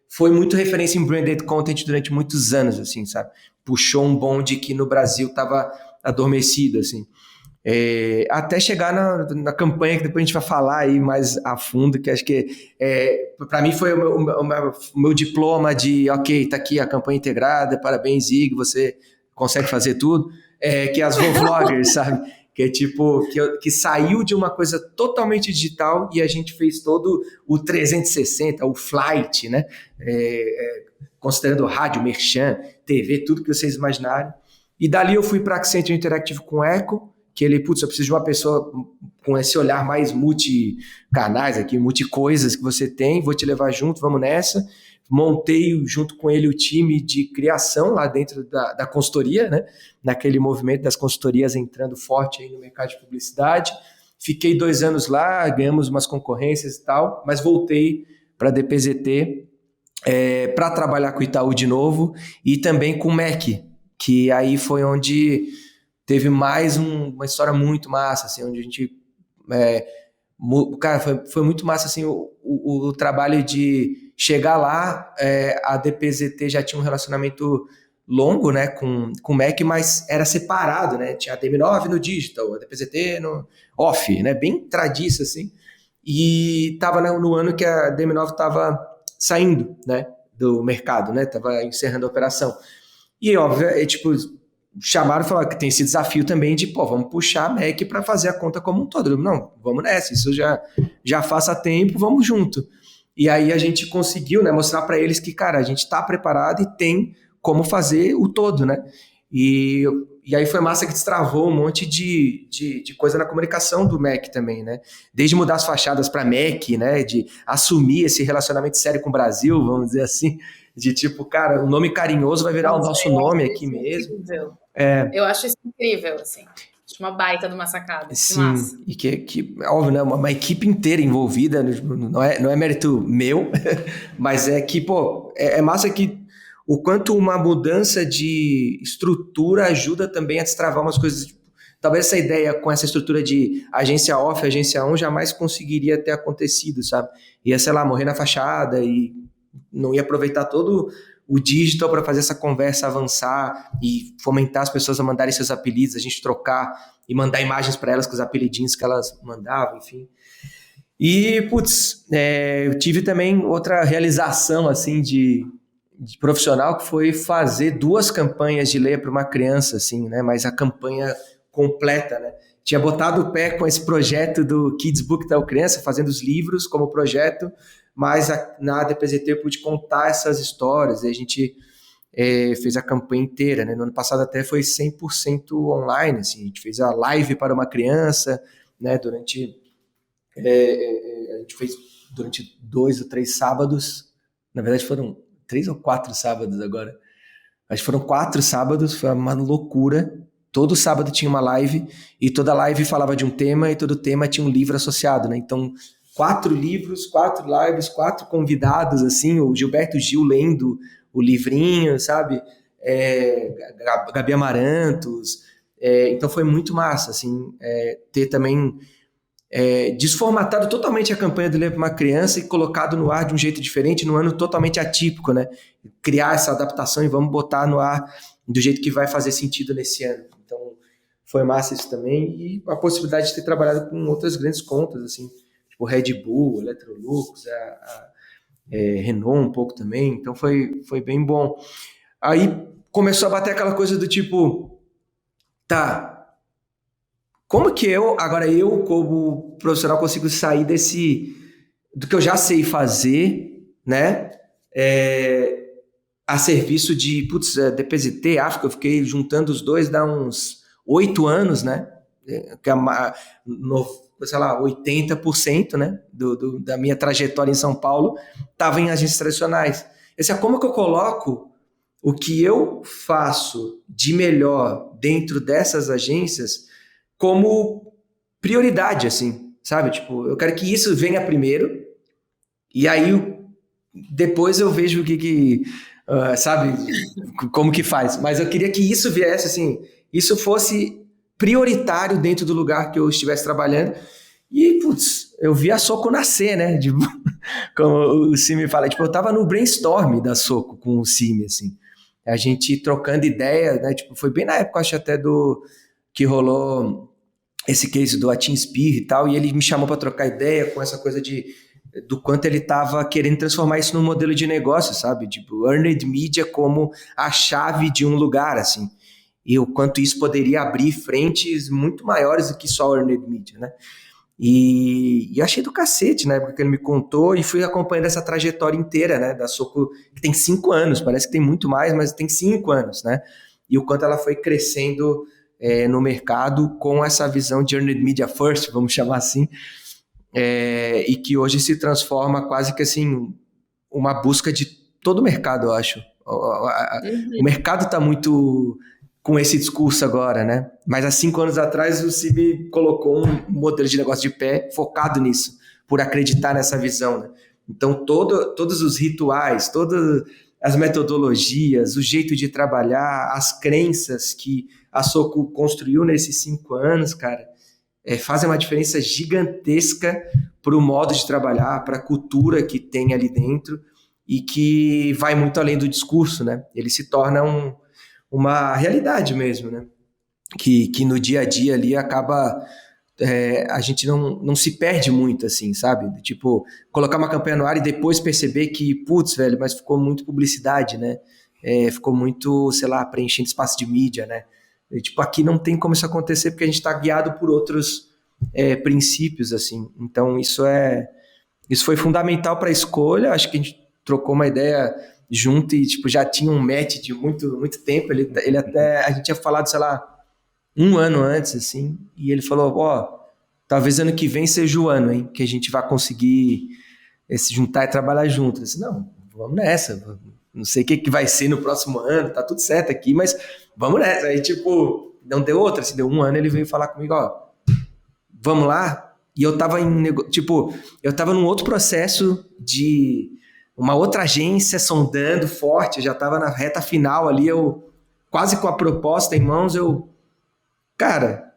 foi muito referência em branded content durante muitos anos, assim, sabe? Puxou um bonde que no Brasil estava adormecido, assim. Até chegar na campanha, que depois a gente vai falar aí mais a fundo, que acho que para mim foi o meu diploma de, ok, tá aqui a campanha integrada, parabéns, Ig, você consegue fazer tudo, que é as Vloggers, sabe? Que é tipo, que saiu de uma coisa totalmente digital e a gente fez todo o 360, o flight, né? Considerando rádio, merchan, TV, tudo que vocês imaginarem. E dali eu fui para Accenture Interactive com o Eco, que ele, eu preciso de uma pessoa com esse olhar mais multi-canais aqui, multi-coisas que você tem, vou te levar junto, vamos nessa. Montei junto com ele o time de criação lá dentro da consultoria, né? Naquele movimento das consultorias entrando forte aí no mercado de publicidade. Fiquei 2 anos lá, ganhamos umas concorrências e tal, mas voltei para a DPZT para trabalhar com o Itaú de novo e também com o MEC, que aí foi onde teve mais uma história muito massa, assim, onde a gente... cara, foi muito massa assim, o trabalho de chegar lá, a DPZT já tinha um relacionamento longo, né, com o MEC, mas era separado, né, tinha a DM9 no digital, a DPZT no off, né, bem tradiça, assim, e estava no ano que a DM9 estava saindo, né, do mercado, né, estava encerrando a operação. E, óbvio, tipo, chamaram e falaram que tem esse desafio também de, vamos puxar a MEC para fazer a conta como um todo. Eu, não, vamos nessa, isso já faz há tempo, vamos junto. E aí a gente conseguiu, né, mostrar para eles que, cara, a gente está preparado e tem como fazer o todo, né? E aí foi massa que destravou um monte de coisa na comunicação do MEC também, né? Desde mudar as fachadas para MEC, né? De assumir esse relacionamento sério com o Brasil, vamos dizer assim, de tipo, cara, o nome carinhoso vai virar o nosso nome aqui mesmo. Eu acho isso incrível, assim. Acho uma baita de uma sacada. Sim, massa. E que óbvio, né? Uma equipe inteira envolvida, não é mérito meu, mas é que, é massa que o quanto uma mudança de estrutura ajuda também a destravar umas coisas. Talvez essa ideia com essa estrutura de agência off, agência on, jamais conseguiria ter acontecido, sabe? Ia, sei lá, morrer na fachada e não ia aproveitar todo o digital para fazer essa conversa avançar e fomentar as pessoas a mandarem seus apelidos, a gente trocar e mandar imagens para elas com os apelidinhos que elas mandavam, enfim. E, eu tive também outra realização, assim, de profissional, que foi fazer 2 campanhas de leia para uma criança, assim, né? Mas a campanha completa, né? Tinha botado o pé com esse projeto do Kids Book da Criança, fazendo os livros como projeto, mas na DPZT eu pude contar essas histórias, e a gente fez a campanha inteira, né? No ano passado até foi 100% online, assim, a gente fez a live para uma criança, né? A gente fez durante 2 ou 3 sábados, na verdade foram 3 ou 4 sábados agora, acho que foram 4 sábados, foi uma loucura. Todo sábado tinha uma live, e toda live falava de um tema, e todo tema tinha um livro associado, né? Então, 4 livros, 4 lives, 4 convidados, assim, o Gilberto Gil lendo o livrinho, sabe? Gabi Amarantos. Então foi muito massa, assim, ter também desformatado totalmente a campanha do Leia para uma Criança e colocado no ar de um jeito diferente, num ano totalmente atípico, né? Criar essa adaptação e vamos botar no ar do jeito que vai fazer sentido nesse ano. Então foi massa isso também, e a possibilidade de ter trabalhado com outras grandes contas, assim, tipo Red Bull, Electrolux, Renault um pouco também, então foi bem bom. Aí começou a bater aquela coisa do tipo, tá, como que eu como profissional consigo sair do que eu já sei fazer, né, a serviço de, DPZT, África, eu fiquei juntando os dois, dá uns 8 anos, né, que sei lá, 80%, né, da minha trajetória em São Paulo estava em agências tradicionais. Como que eu coloco o que eu faço de melhor dentro dessas agências como prioridade, assim, sabe? Tipo, eu quero que isso venha primeiro, e aí depois eu vejo o que sabe, como que faz. Mas eu queria que isso viesse, assim, isso fosse prioritário dentro do lugar que eu estivesse trabalhando. E, eu vi a Soco nascer, né? Tipo, como o Cime fala, tipo, eu tava no brainstorm da Soco com o Cime, assim. A gente trocando ideia, né? Tipo, foi bem na época, acho até que rolou esse case do Atinspir e tal, e ele me chamou para trocar ideia com essa coisa do quanto ele estava querendo transformar isso num modelo de negócio, sabe? Tipo, earned media como a chave de um lugar, assim. E o quanto isso poderia abrir frentes muito maiores do que só earned media, né? E achei do cacete na época que ele me contou, e fui acompanhando essa trajetória inteira, né, da Soco, que tem 5 anos, parece que tem muito mais, mas tem 5 anos, né, e o quanto ela foi crescendo no mercado com essa visão de Earned Media First, vamos chamar assim, e que hoje se transforma quase que assim, uma busca de todo o mercado, eu acho. O mercado está muito com esse discurso agora, né? Mas há 5 anos atrás o CIB colocou um modelo de negócio de pé focado nisso, por acreditar nessa visão, né? Então todos os rituais, todas as metodologias, o jeito de trabalhar, as crenças que a Soco construiu nesses 5 anos, cara, fazem uma diferença gigantesca para o modo de trabalhar, para a cultura que tem ali dentro, e que vai muito além do discurso, né? Ele se torna uma realidade mesmo, né? Que no dia a dia ali acaba... a gente não se perde muito, assim, sabe? Tipo, colocar uma campanha no ar e depois perceber que, velho, mas ficou muito publicidade, né? Ficou muito, sei lá, preenchendo espaço de mídia, né? E, tipo, aqui não tem como isso acontecer porque a gente está guiado por outros princípios, assim. Então, isso foi fundamental para a escolha. Acho que a gente trocou uma ideia junto e, tipo, já tinha um match de muito, muito tempo. Ele até... A gente tinha falado, sei lá, 1 ano antes, assim, e ele falou, talvez ano que vem seja o ano, hein, que a gente vai conseguir se juntar e trabalhar junto. Eu disse, não, vamos nessa, não sei o que vai ser no próximo ano, tá tudo certo aqui, mas vamos nessa. Aí, tipo, não deu outra, assim, deu 1 ano, ele veio falar comigo, vamos lá, e eu tava eu tava num outro processo de uma outra agência sondando forte, eu já tava na reta final ali, eu quase com a proposta em mãos, cara,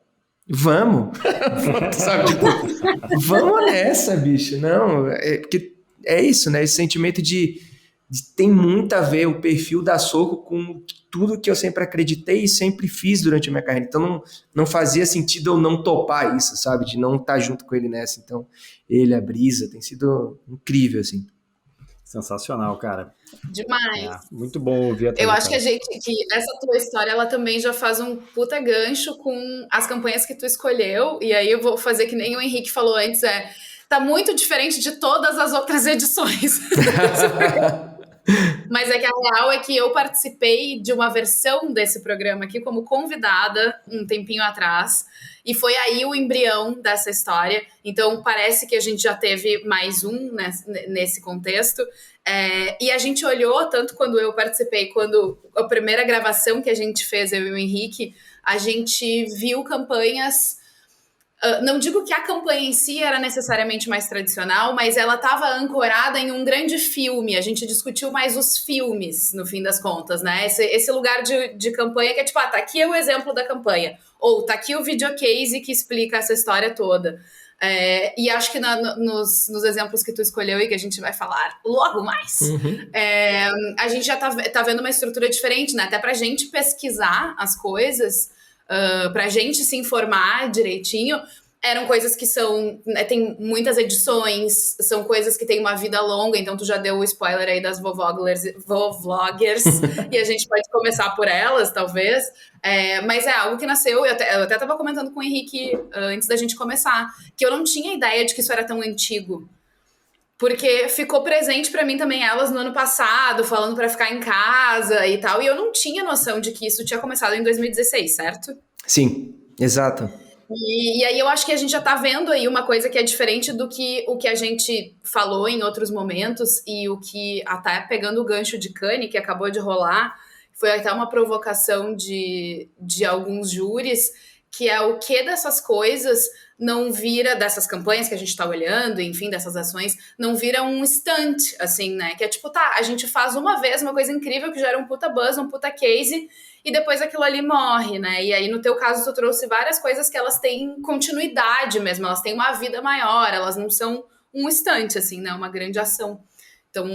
vamos, sabe, tipo, vamos nessa, bicho, não, porque é isso, né, esse sentimento de tem muito a ver o perfil da Soco com tudo que eu sempre acreditei e sempre fiz durante a minha carreira, então não fazia sentido eu não topar isso, sabe, de não estar junto com ele nessa, então ele, a Brisa, tem sido incrível, assim. Sensacional, cara. Demais. Muito bom ouvir a tua Eu acho que essa tua história, ela também já faz um puta gancho com as campanhas que tu escolheu, e aí eu vou fazer que nem o Henrique falou antes, tá muito diferente de todas as outras edições. Mas é que a real é que eu participei de uma versão desse programa aqui como convidada um tempinho atrás, e foi aí o embrião dessa história. Então parece que a gente já teve mais um nesse contexto. E a gente olhou, tanto quando eu participei, quando a primeira gravação que a gente fez, eu e o Henrique, a gente viu campanhas. Não digo que a campanha em si era necessariamente mais tradicional, mas ela estava ancorada em um grande filme. A gente discutiu mais os filmes, no fim das contas, né? Esse lugar de campanha que é tipo, tá aqui é o exemplo da campanha. Ou tá aqui o videocase que explica essa história toda. E acho que nos exemplos que tu escolheu e que a gente vai falar logo mais, a gente já tá vendo uma estrutura diferente, né? Até pra gente pesquisar as coisas, pra gente se informar direitinho, eram coisas que são, né, tem muitas edições, são coisas que têm uma vida longa, então tu já deu o spoiler aí das vovloggers, e a gente pode começar por elas, talvez, mas é algo que nasceu, eu até tava comentando com o Henrique antes da gente começar, que eu não tinha ideia de que isso era tão antigo. Porque ficou presente pra mim também elas no ano passado, falando pra ficar em casa e tal, e eu não tinha noção de que isso tinha começado em 2016, certo? Sim, exato. E aí eu acho que a gente já tá vendo aí uma coisa que é diferente do que o que a gente falou em outros momentos, e o que, até pegando o gancho de Cannes, que acabou de rolar, foi até uma provocação de alguns júris, que é o que dessas coisas não vira, dessas campanhas que a gente tá olhando, enfim, dessas ações, não vira um stunt, assim, né? Que é tipo, tá, a gente faz uma vez uma coisa incrível que gera um puta buzz, um puta case, e depois aquilo ali morre, né? E aí, no teu caso, tu trouxe várias coisas que elas têm continuidade mesmo, elas têm uma vida maior, elas não são um stunt, assim, né? Uma grande ação. Então,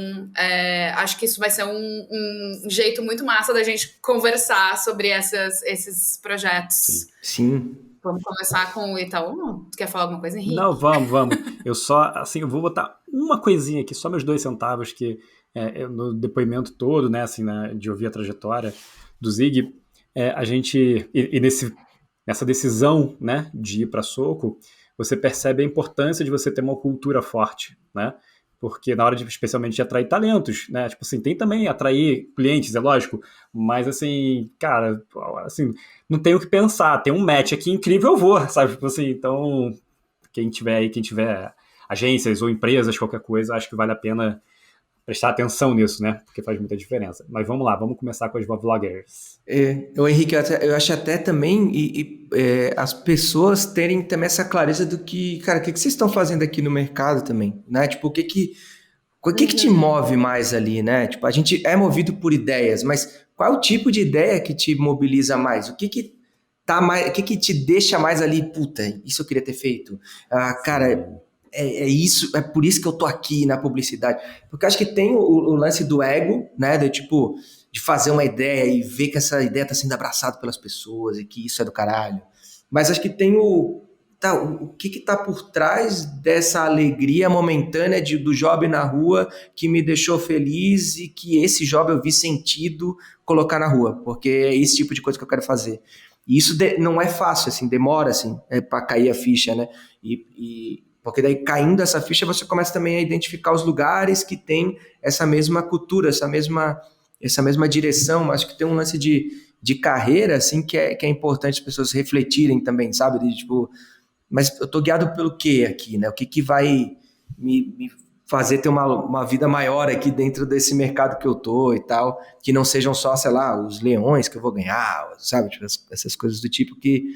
acho que isso vai ser um jeito muito massa da gente conversar sobre esses projetos. Sim. Vamos começar com o Itaú? Tu quer falar alguma coisa, Henrique? Não, vamos. Eu só, assim, eu vou botar uma coisinha aqui, só meus 2 centavos, que no depoimento todo, né, assim, né, de ouvir a trajetória do Zig, a gente, nessa decisão, né, de ir para Soco, você percebe a importância de você ter uma cultura forte, né? Porque na hora especialmente de atrair talentos, né? Tipo assim, tem também atrair clientes, é lógico, mas assim, cara, assim, não tenho o que pensar, tem um match aqui incrível, eu vou, sabe? Tipo assim, então, quem tiver agências ou empresas, qualquer coisa, acho que vale a pena prestar atenção nisso, né? Porque faz muita diferença. Mas vamos lá, vamos começar com as vloggers. O Henrique, eu acho até também as pessoas terem também essa clareza do que, cara, o que vocês estão fazendo aqui no mercado também, né? Tipo, o que te move mais ali, né? Tipo, a gente é movido por ideias, mas qual é o tipo de ideia que te mobiliza mais? O que tá mais, o que te deixa mais ali, puta, isso eu queria ter feito? Cara, isso, é por isso que eu tô aqui na publicidade. Porque eu acho que tem o lance do ego, né? De fazer uma ideia e ver que essa ideia tá sendo abraçada pelas pessoas e que isso é do caralho. Mas acho que tem o que tá por trás dessa alegria momentânea do job na rua que me deixou feliz e que esse job eu vi sentido colocar na rua, porque é esse tipo de coisa que eu quero fazer. E isso não é fácil, assim, demora, assim, para cair a ficha, né? Porque daí, caindo essa ficha, você começa também a identificar os lugares que tem essa mesma cultura, essa mesma direção. Acho que tem um lance de carreira, assim, que é importante as pessoas refletirem também, sabe? Tipo, mas eu tô guiado pelo quê aqui, né? O que vai me fazer ter uma vida maior aqui dentro desse mercado que eu tô e tal, que não sejam só, sei lá, os leões que eu vou ganhar, sabe? Tipo, essas coisas do tipo que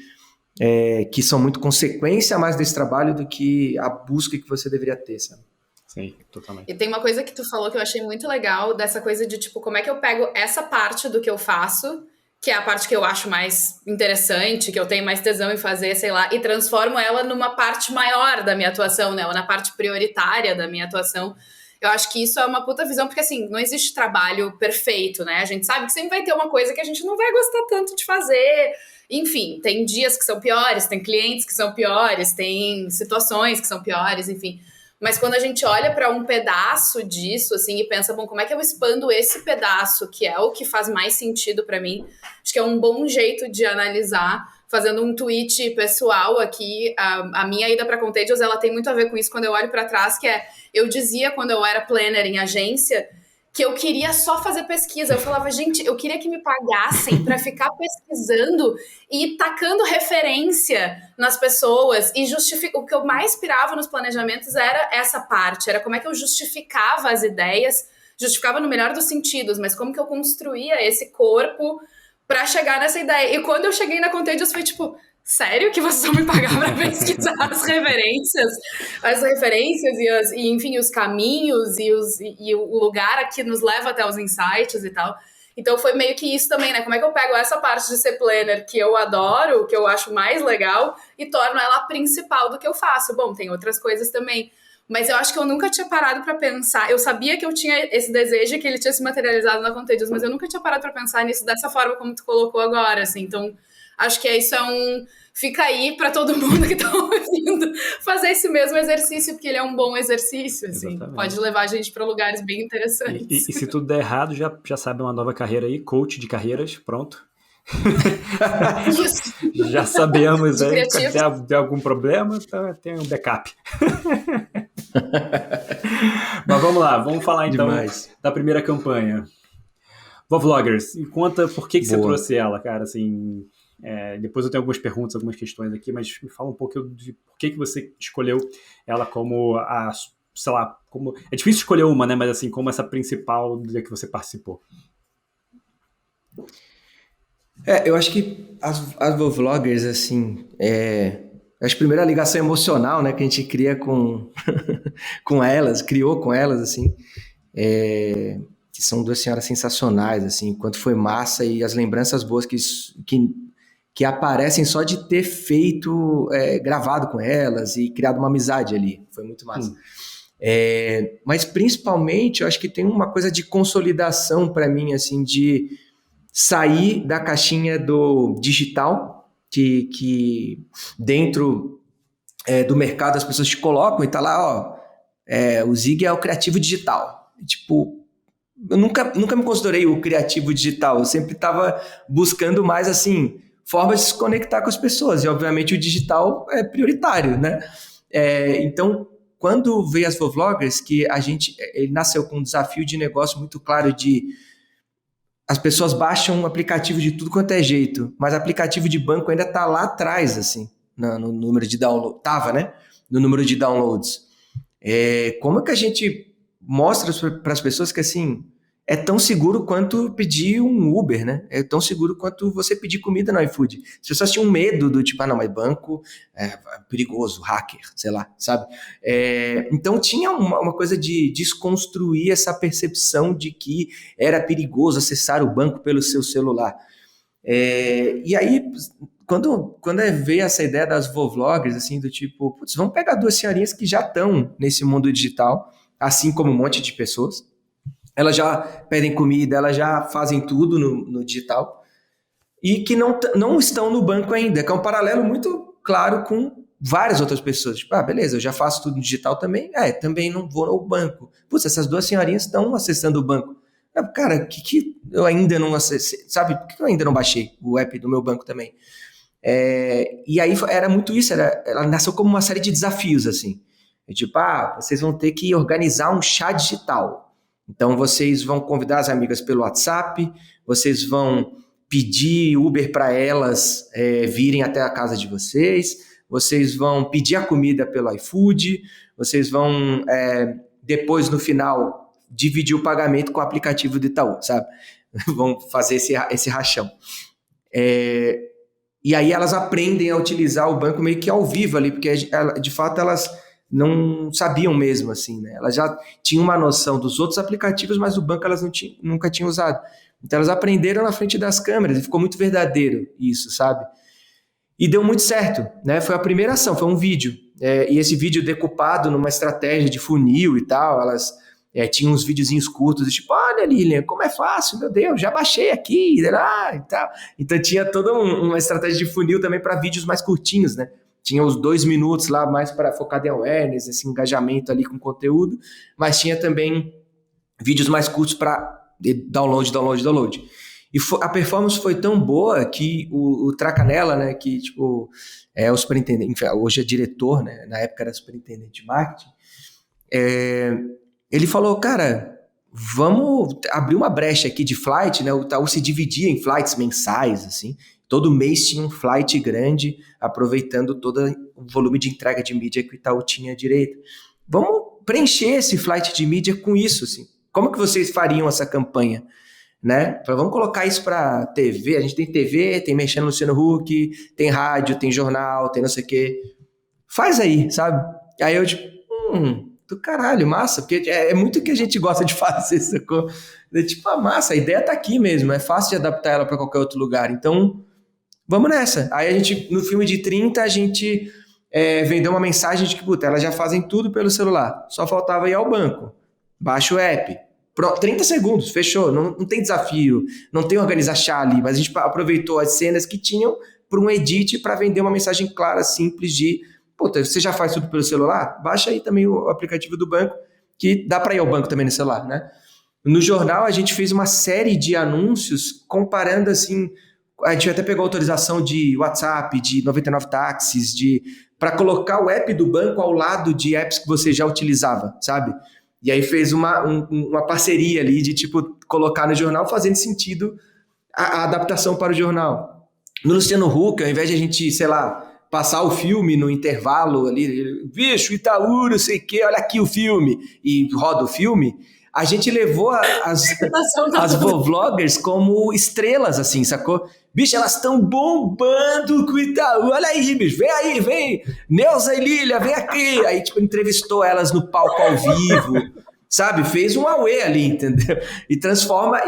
são muito consequência mais desse trabalho do que a busca que você deveria ter, sabe? Sim, totalmente. E tem uma coisa que tu falou que eu achei muito legal, dessa coisa de, tipo, como é que eu pego essa parte do que eu faço, que é a parte que eu acho mais interessante, que eu tenho mais tesão em fazer, sei lá, e transformo ela numa parte maior da minha atuação, né? Ou na parte prioritária da minha atuação. Eu acho que isso é uma puta visão, porque, assim, não existe trabalho perfeito, né? A gente sabe que sempre vai ter uma coisa que a gente não vai gostar tanto de fazer. Enfim, tem dias que são piores, tem clientes que são piores, tem situações que são piores, enfim. Mas quando a gente olha para um pedaço disso, assim, e pensa, bom, como é que eu expando esse pedaço, que é o que faz mais sentido para mim? Acho que é um bom jeito de analisar, fazendo um tweet pessoal aqui. A minha ida para Contagious, ela tem muito a ver com isso quando eu olho para trás, que eu dizia quando eu era planner em agência, que eu queria só fazer pesquisa. Eu falava, gente, eu queria que me pagassem para ficar pesquisando e tacando referência nas pessoas e o que eu mais pirava nos planejamentos era essa parte, era como é que eu justificava as ideias, justificava no melhor dos sentidos, mas como que eu construía esse corpo para chegar nessa ideia. E quando eu cheguei na Contagious foi tipo, sério que vocês vão me pagar para pesquisar as referências e enfim, os caminhos e o lugar que nos leva até os insights e tal. Então foi meio que isso também, né? Como é que eu pego essa parte de ser planner que eu adoro, que eu acho mais legal, e torno ela a principal do que eu faço? Bom, tem outras coisas também. Mas eu acho que eu nunca tinha parado para pensar. Eu sabia que eu tinha esse desejo, que ele tinha se materializado na Contagious, mas eu nunca tinha parado para pensar nisso dessa forma como tu colocou agora, assim. Então, acho que isso fica aí para todo mundo que tá ouvindo fazer esse mesmo exercício, porque ele é um bom exercício, assim. Exatamente. Pode levar a gente para lugares bem interessantes. E se tudo der errado, já sabe uma nova carreira aí, coach de carreiras, pronto. Já sabemos, se der algum problema, tem um backup. Mas vamos lá, vamos falar então da primeira campanha. Vovloggers, me conta por que você trouxe ela, cara, assim... depois eu tenho algumas perguntas, algumas questões aqui, mas me fala um pouco de por que você escolheu ela como sei lá, como... É difícil escolher uma, né, mas assim, como essa principal da que você participou. Eu acho que as Vovloggers, assim, acho que primeiro a ligação emocional, né, que a gente cria criou com elas, assim, que são duas senhoras sensacionais, assim, quanto foi massa e as lembranças boas que aparecem só de ter feito, gravado com elas e criado uma amizade ali, foi muito massa. Mas principalmente, eu acho que tem uma coisa de consolidação para mim, assim, de sair da caixinha do digital, que dentro do mercado as pessoas te colocam e tá lá, o Zig é o criativo digital. Tipo, eu nunca me considerei o criativo digital, eu sempre estava buscando mais, assim, formas de se conectar com as pessoas, e obviamente o digital é prioritário, né? Então, quando veio as Vovloggers, que ele nasceu com um desafio de negócio muito claro de as pessoas baixam um aplicativo de tudo quanto é jeito, mas aplicativo de banco ainda está lá atrás, assim, no número de downloads. Tava, né? No número de downloads. Como é que a gente mostra para as pessoas que, assim, é tão seguro quanto pedir um Uber, né? É tão seguro quanto você pedir comida no iFood. As pessoas tinham medo do tipo, não, mas banco é perigoso, hacker, sei lá, sabe? Então tinha uma coisa de desconstruir essa percepção de que era perigoso acessar o banco pelo seu celular. E aí, quando veio essa ideia das Vovloggers, assim, do tipo, putz, vamos pegar duas senhorinhas que já estão nesse mundo digital, assim como um monte de pessoas. Elas já pedem comida, elas já fazem tudo no digital e que não estão no banco ainda, que é um paralelo muito claro com várias outras pessoas. Tipo, beleza, eu já faço tudo no digital também, também não vou ao banco. Putz, essas duas senhorinhas estão acessando o banco. Cara, que eu ainda não acessei, sabe? Por que eu ainda não baixei o app do meu banco também? E aí era muito isso, ela nasceu como uma série de desafios, assim. Tipo, vocês vão ter que organizar um chá digital. Então, vocês vão convidar as amigas pelo WhatsApp, vocês vão pedir Uber para elas virem até a casa de vocês, vocês vão pedir a comida pelo iFood, vocês vão, depois, no final, dividir o pagamento com o aplicativo do Itaú, sabe? Vão fazer esse rachão. E aí elas aprendem a utilizar o banco meio que ao vivo ali, porque, de fato, elas não sabiam mesmo, assim, né? Elas já tinham uma noção dos outros aplicativos, mas o banco elas nunca tinham usado. Então elas aprenderam na frente das câmeras e ficou muito verdadeiro isso, sabe? E deu muito certo, né? Foi a primeira ação, foi um vídeo. E esse vídeo decupado numa estratégia de funil e tal, elas tinham uns videozinhos curtos, tipo, olha, Lilian, como é fácil, meu Deus, já baixei aqui, e tal. Então tinha toda uma estratégia de funil também para vídeos mais curtinhos, né? Tinha os 2 minutos lá mais para focado em awareness, esse engajamento ali com conteúdo, mas tinha também vídeos mais curtos para download. E a performance foi tão boa que o Tracanella, né, que tipo, é o superintendente, enfim, hoje é diretor, né, na época era superintendente de marketing, ele falou, cara, vamos abrir uma brecha aqui de flight, né? O Itaú se dividia em flights mensais, assim. Todo mês tinha um flight grande, aproveitando todo o volume de entrega de mídia que o Itaú tinha direito. Vamos preencher esse flight de mídia com isso, assim. Como que vocês fariam essa campanha? Né? Vamos colocar isso para TV. A gente tem TV, tem Mexendo no Luciano Huck, tem rádio, tem jornal, tem não sei o quê. Faz aí, sabe? Aí eu tipo, do caralho, massa, porque é muito o que a gente gosta de fazer, sacou? Tipo, massa, a ideia tá aqui mesmo, é fácil de adaptar ela para qualquer outro lugar. Então, vamos nessa. Aí a gente, no filme de 30, a gente vendeu uma mensagem de que, puta, elas já fazem tudo pelo celular. Só faltava ir ao banco. Baixa o app. 30 segundos, fechou. Não tem desafio, não tem organizar chale, mas a gente aproveitou as cenas que tinham para um edit para vender uma mensagem clara, simples de, puta, você já faz tudo pelo celular? Baixa aí também o aplicativo do banco, que dá para ir ao banco também no celular, né? No jornal, a gente fez uma série de anúncios comparando, assim, a gente até pegou autorização de WhatsApp, de 99 táxis, para colocar o app do banco ao lado de apps que você já utilizava, sabe? E aí fez uma parceria ali de, tipo, colocar no jornal fazendo sentido a adaptação para o jornal. No Luciano Huck, ao invés de a gente, sei lá, passar o filme no intervalo ali, bicho, Itaú, não sei o quê, olha aqui o filme, e roda o filme, a gente levou as vloggers como estrelas, assim, sacou? Bicho, elas estão bombando com o Itaú, olha aí, bicho, vem, Neuza e Lília, vem aqui. Aí, tipo, entrevistou elas no palco ao vivo, sabe? Fez um auê ali, entendeu? E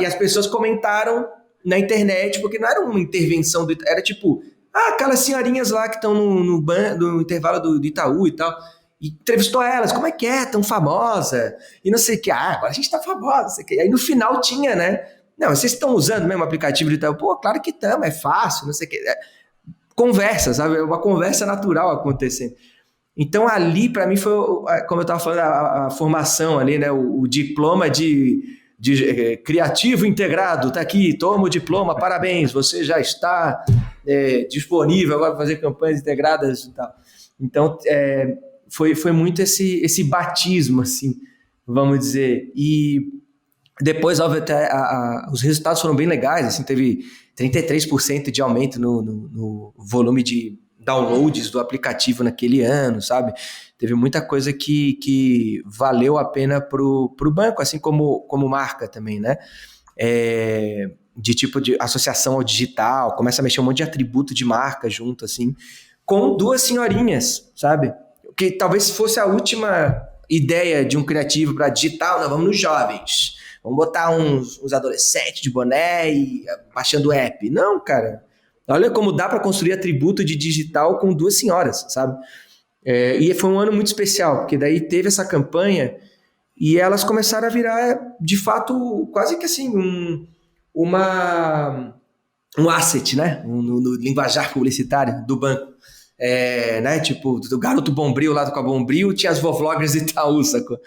as pessoas comentaram na internet, porque não era uma intervenção, era tipo, aquelas senhorinhas lá que estão no intervalo do Itaú e tal. E entrevistou elas, como é que é, tão famosa? E não sei o que, agora a gente tá famosa, não sei o que. Aí no final tinha, né? Não, vocês estão usando mesmo o aplicativo de Itaú? Pô, claro que estamos, é fácil, não sei o que. Conversa, sabe? Uma conversa natural acontecendo. Então ali, para mim, foi, como eu estava falando, a formação ali, né? O diploma de criativo integrado, tá aqui, toma o diploma, parabéns, você já está disponível agora para fazer campanhas integradas e tal. Então, foi muito esse batismo, assim, vamos dizer. E depois, óbvio, os resultados foram bem legais, assim, teve 33% de aumento no volume de downloads do aplicativo naquele ano, sabe? Teve muita coisa que valeu a pena pro banco, assim como marca também, né? De tipo de associação ao digital, começa a mexer um monte de atributo de marca junto, assim, com duas senhorinhas, sabe? Que talvez fosse a última ideia de um criativo para digital, nós vamos nos jovens, vamos botar uns adolescentes de boné e baixando o app. Não, cara, olha como dá para construir atributo de digital com duas senhoras, sabe? E foi um ano muito especial, porque daí teve essa campanha e elas começaram a virar, de fato, quase que assim, um asset, né? No linguajar publicitário do banco. Né? Tipo, do Garoto Bombril lá do Bombril, tinha as vloggers de Itaú, sacou?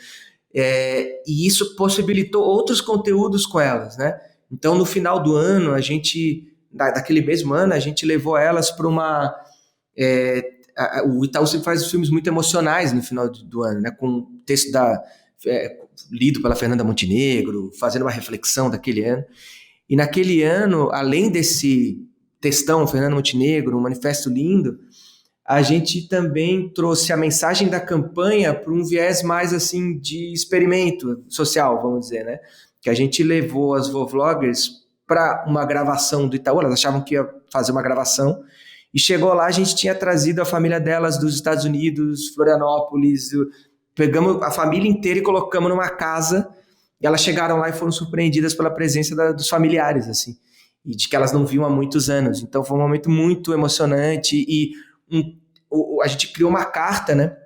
E isso possibilitou outros conteúdos com elas, né? Então, no final do ano, daquele mesmo ano, a gente levou elas para uma... o Itaú sempre faz filmes muito emocionais no final do ano, né? Com texto lido pela Fernanda Montenegro, fazendo uma reflexão daquele ano. E naquele ano, além desse textão, Fernanda Montenegro, um manifesto lindo, a gente também trouxe a mensagem da campanha para um viés mais assim de experimento social, vamos dizer, né? Que a gente levou as vloggers para uma gravação do Itaú, elas achavam que ia fazer uma gravação, e chegou lá, a gente tinha trazido a família delas dos Estados Unidos, Florianópolis, pegamos a família inteira e colocamos numa casa, e elas chegaram lá e foram surpreendidas pela presença dos familiares, assim, e de que elas não viam há muitos anos. Então foi um momento muito emocionante e a gente criou uma carta, né?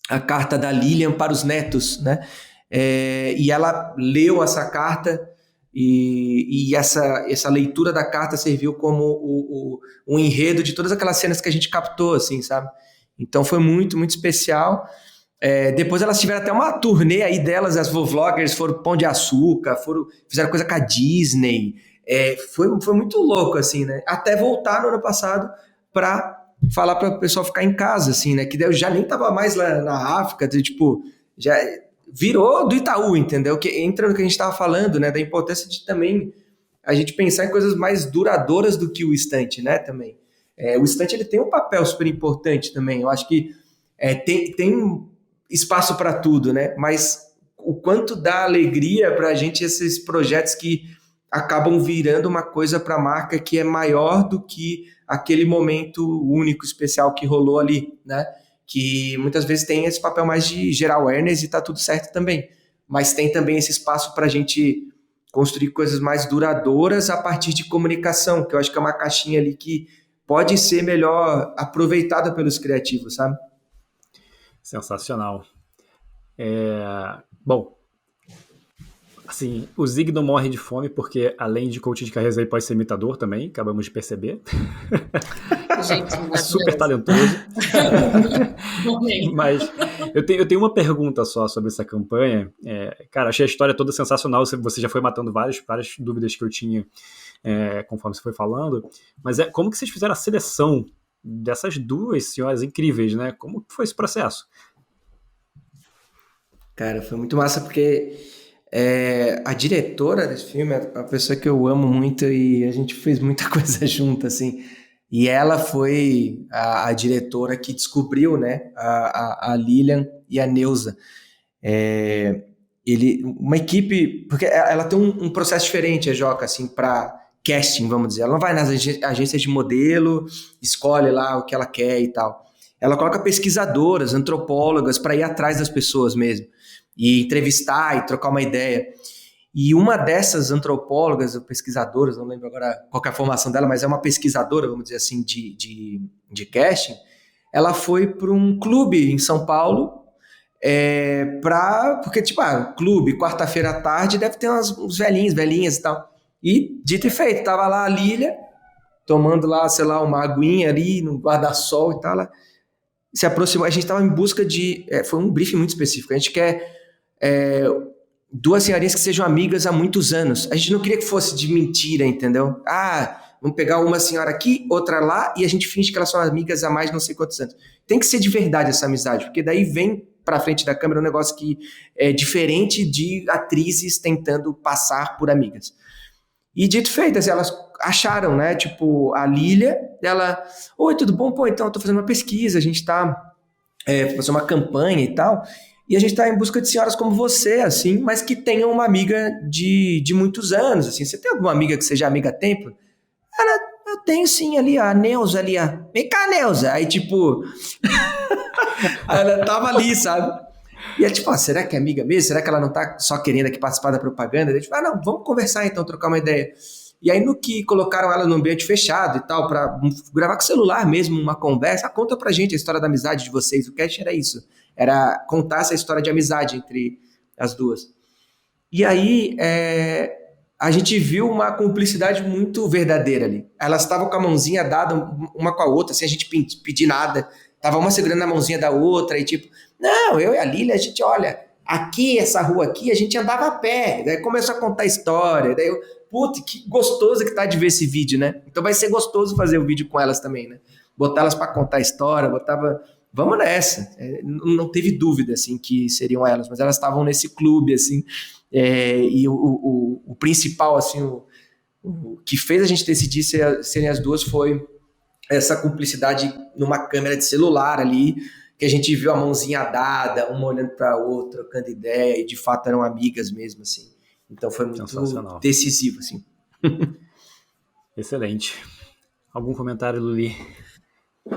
A carta da Lilian para os netos, né? E ela leu essa carta e essa leitura da carta serviu como um enredo de todas aquelas cenas que a gente captou, assim, sabe? Então foi muito, muito especial. Depois elas tiveram até uma turnê aí delas, as vloggers foram Pão de Açúcar, fizeram coisa com a Disney. Foi muito louco, assim, né? Até voltar no ano passado para falar para o pessoal ficar em casa, assim, né? Que eu já nem tava mais lá na África, tipo, virou do Itaú, entendeu? Que entra no que a gente estava falando, né? Da importância de também a gente pensar em coisas mais duradouras do que o estante, né? Também. O estante ele tem um papel super importante também. Eu acho que tem espaço para tudo, né? Mas o quanto dá alegria para a gente esses projetos que acabam virando uma coisa para a marca que é maior do que aquele momento único, especial que rolou ali, né? Que muitas vezes tem esse papel mais de gerar awareness e tá tudo certo também. Mas tem também esse espaço para a gente construir coisas mais duradouras a partir de comunicação, que eu acho que é uma caixinha ali que pode ser melhor aproveitada pelos criativos, sabe? Sensacional. Bom, assim, o Zig não morre de fome porque, além de coach de carreiras, ele pode ser imitador também, acabamos de perceber. Gente, super talentoso. Mas eu tenho uma pergunta só sobre essa campanha. Cara, achei a história toda sensacional. Você já foi matando várias dúvidas que eu tinha conforme você foi falando. Mas como que vocês fizeram a seleção dessas duas senhoras incríveis, né? Como foi esse processo? Cara, foi muito massa porque a diretora desse filme é uma pessoa que eu amo muito e a gente fez muita coisa junto, assim. E ela foi a diretora que descobriu, né, a Lilian e a Neuza. Uma equipe, porque ela tem um processo diferente, a Joca, assim, para casting, vamos dizer. Ela não vai nas agências de modelo, escolhe lá o que ela quer e tal. Ela coloca pesquisadoras, antropólogas para ir atrás das pessoas mesmo, e entrevistar e trocar uma ideia. E uma dessas antropólogas ou pesquisadoras, não lembro agora qual que é a formação dela, mas é uma pesquisadora, vamos dizer assim, de casting, ela foi para um clube em São Paulo, porque, tipo, clube, quarta-feira à tarde, deve ter uns velhinhas e tal. E, dito e feito, tava lá a Lília, tomando lá, sei lá, uma aguinha ali, no guarda-sol e tal, ela se aproximou, a gente estava em busca foi um briefing muito específico, a gente quer duas senhorinhas que sejam amigas há muitos anos. A gente não queria que fosse de mentira, entendeu? Vamos pegar uma senhora aqui, outra lá, e a gente finge que elas são amigas há mais de não sei quantos anos. Tem que ser de verdade essa amizade, porque daí vem pra frente da câmera um negócio que é diferente de atrizes tentando passar por amigas. E dito e feito, assim, elas acharam, né, tipo, a Lília, ela, oi, tudo bom? Pô, então eu tô fazendo uma pesquisa, a gente tá fazendo uma campanha e tal, e a gente tá em busca de senhoras como você, assim, mas que tenham uma amiga de muitos anos, assim. Você tem alguma amiga que seja amiga há tempo? Eu tenho sim ali, a Neuza ali, vem cá, Neuza. Aí, tipo, ela tava ali, sabe? E é tipo, será que é amiga mesmo? Será que ela não tá só querendo aqui participar da propaganda? Daí, tipo, não, vamos conversar então, trocar uma ideia. E aí, no que colocaram ela no ambiente fechado e tal, pra gravar com o celular mesmo, uma conversa, conta pra gente a história da amizade de vocês. O cast era isso. Era contar essa história de amizade entre as duas. E aí, a gente viu uma cumplicidade muito verdadeira ali. Elas estavam com a mãozinha dada uma com a outra, sem a gente pedir nada. Tava uma segurando a mãozinha da outra e tipo, não, eu e a Lília, a gente, olha, aqui, essa rua aqui, a gente andava a pé. Daí começou a contar a história. Daí eu, puta, que gostoso que tá de ver esse vídeo, né? Então vai ser gostoso fazer o vídeo com elas também, né? Botar elas para contar a história, vamos nessa. Não teve dúvida, assim, que seriam elas, mas elas estavam nesse clube, assim, e o principal, assim, o que fez a gente decidir serem as duas foi essa cumplicidade numa câmera de celular ali, que a gente viu a mãozinha dada, uma olhando para a outra, trocando ideia, e de fato eram amigas mesmo, assim. Então foi muito decisivo, assim. Excelente. Algum comentário, Luli?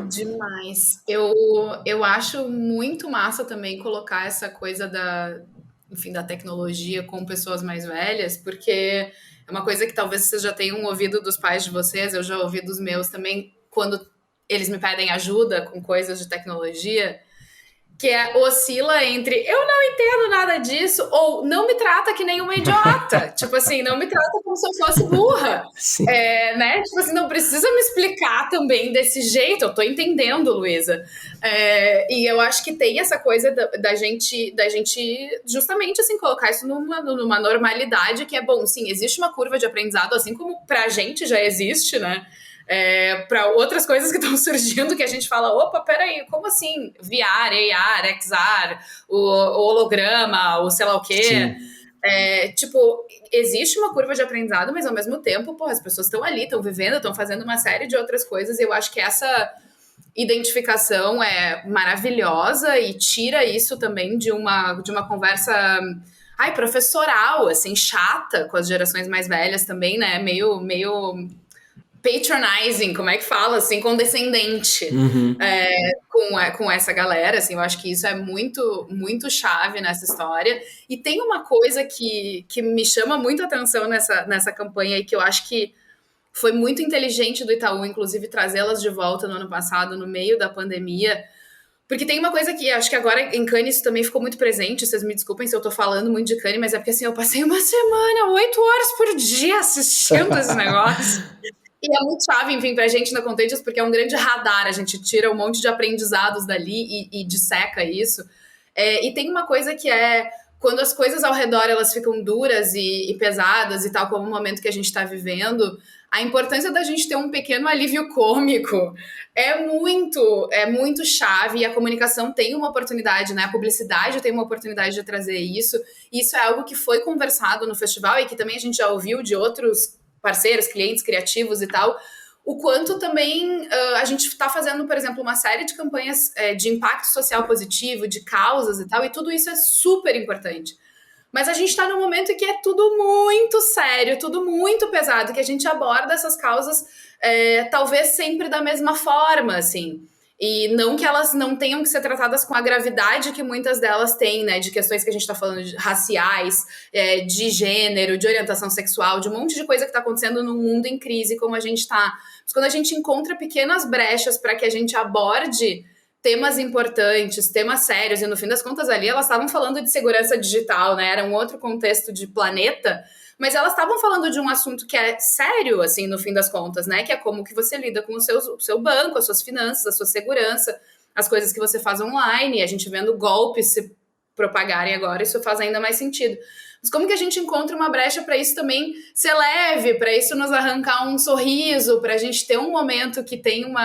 Demais. Eu acho muito massa também colocar essa coisa da tecnologia com pessoas mais velhas, porque é uma coisa que talvez vocês já tenham ouvido dos pais de vocês, eu já ouvi dos meus também, quando eles me pedem ajuda com coisas de tecnologia, que oscila entre eu não entendo nada disso ou não me trata que nem uma idiota. Tipo assim, não me trata como se eu fosse burra. Né? Tipo assim, não precisa me explicar também desse jeito. Eu tô entendendo, Luísa. E eu acho que tem essa coisa da gente justamente assim, colocar isso numa normalidade que é bom. Sim, existe uma curva de aprendizado, assim como pra gente já existe, né? para outras coisas que estão surgindo que a gente fala, opa, peraí, como assim? VR, AR, XR, o holograma, o sei lá o quê. Tipo, existe uma curva de aprendizado, mas ao mesmo tempo, pô, as pessoas estão ali, estão vivendo, estão fazendo uma série de outras coisas, e eu acho que essa identificação é maravilhosa e tira isso também de uma conversa professoral, assim, chata com as gerações mais velhas também, né? Meio patronizing, como é que fala, assim, condescendente com essa galera, assim, eu acho que isso é muito, muito chave nessa história. E tem uma coisa que me chama muito a atenção nessa campanha e que eu acho que foi muito inteligente do Itaú, inclusive, trazê-las de volta no ano passado, no meio da pandemia, porque tem uma coisa que acho que agora em Cannes isso também ficou muito presente, vocês me desculpem se eu tô falando muito de Cannes, mas é porque assim, eu passei uma semana, 8 horas por dia assistindo esses negócios. E é muito chave, enfim, pra gente na Contagious, porque é um grande radar, a gente tira um monte de aprendizados dali e disseca isso. E tem uma coisa que é, quando as coisas ao redor elas ficam duras e pesadas e tal, como o momento que a gente tá vivendo, a importância da gente ter um pequeno alívio cômico é muito chave, e a comunicação tem uma oportunidade, né? A publicidade tem uma oportunidade de trazer isso. Isso é algo que foi conversado no festival e que também a gente já ouviu de outros parceiros, clientes criativos e tal, o quanto também a gente está fazendo, por exemplo, uma série de campanhas de impacto social positivo, de causas e tal, e tudo isso é super importante. Mas a gente está num momento que é tudo muito sério, tudo muito pesado, que a gente aborda essas causas talvez sempre da mesma forma, assim. E não que elas não tenham que ser tratadas com a gravidade que muitas delas têm, né? De questões que a gente está falando de raciais, de gênero, de orientação sexual, de um monte de coisa que está acontecendo num mundo em crise como a gente está. Mas quando a gente encontra pequenas brechas para que a gente aborde temas importantes, temas sérios, e no fim das contas ali elas estavam falando de segurança digital, né? Era um outro contexto de planeta, mas elas estavam falando de um assunto que é sério, assim, no fim das contas, né? Que é como que você lida com o seu banco, as suas finanças, a sua segurança, as coisas que você faz online, e a gente vendo golpes se propagarem agora, isso faz ainda mais sentido. Mas como que a gente encontra uma brecha para isso também ser leve, para isso nos arrancar um sorriso, para a gente ter um momento que tem um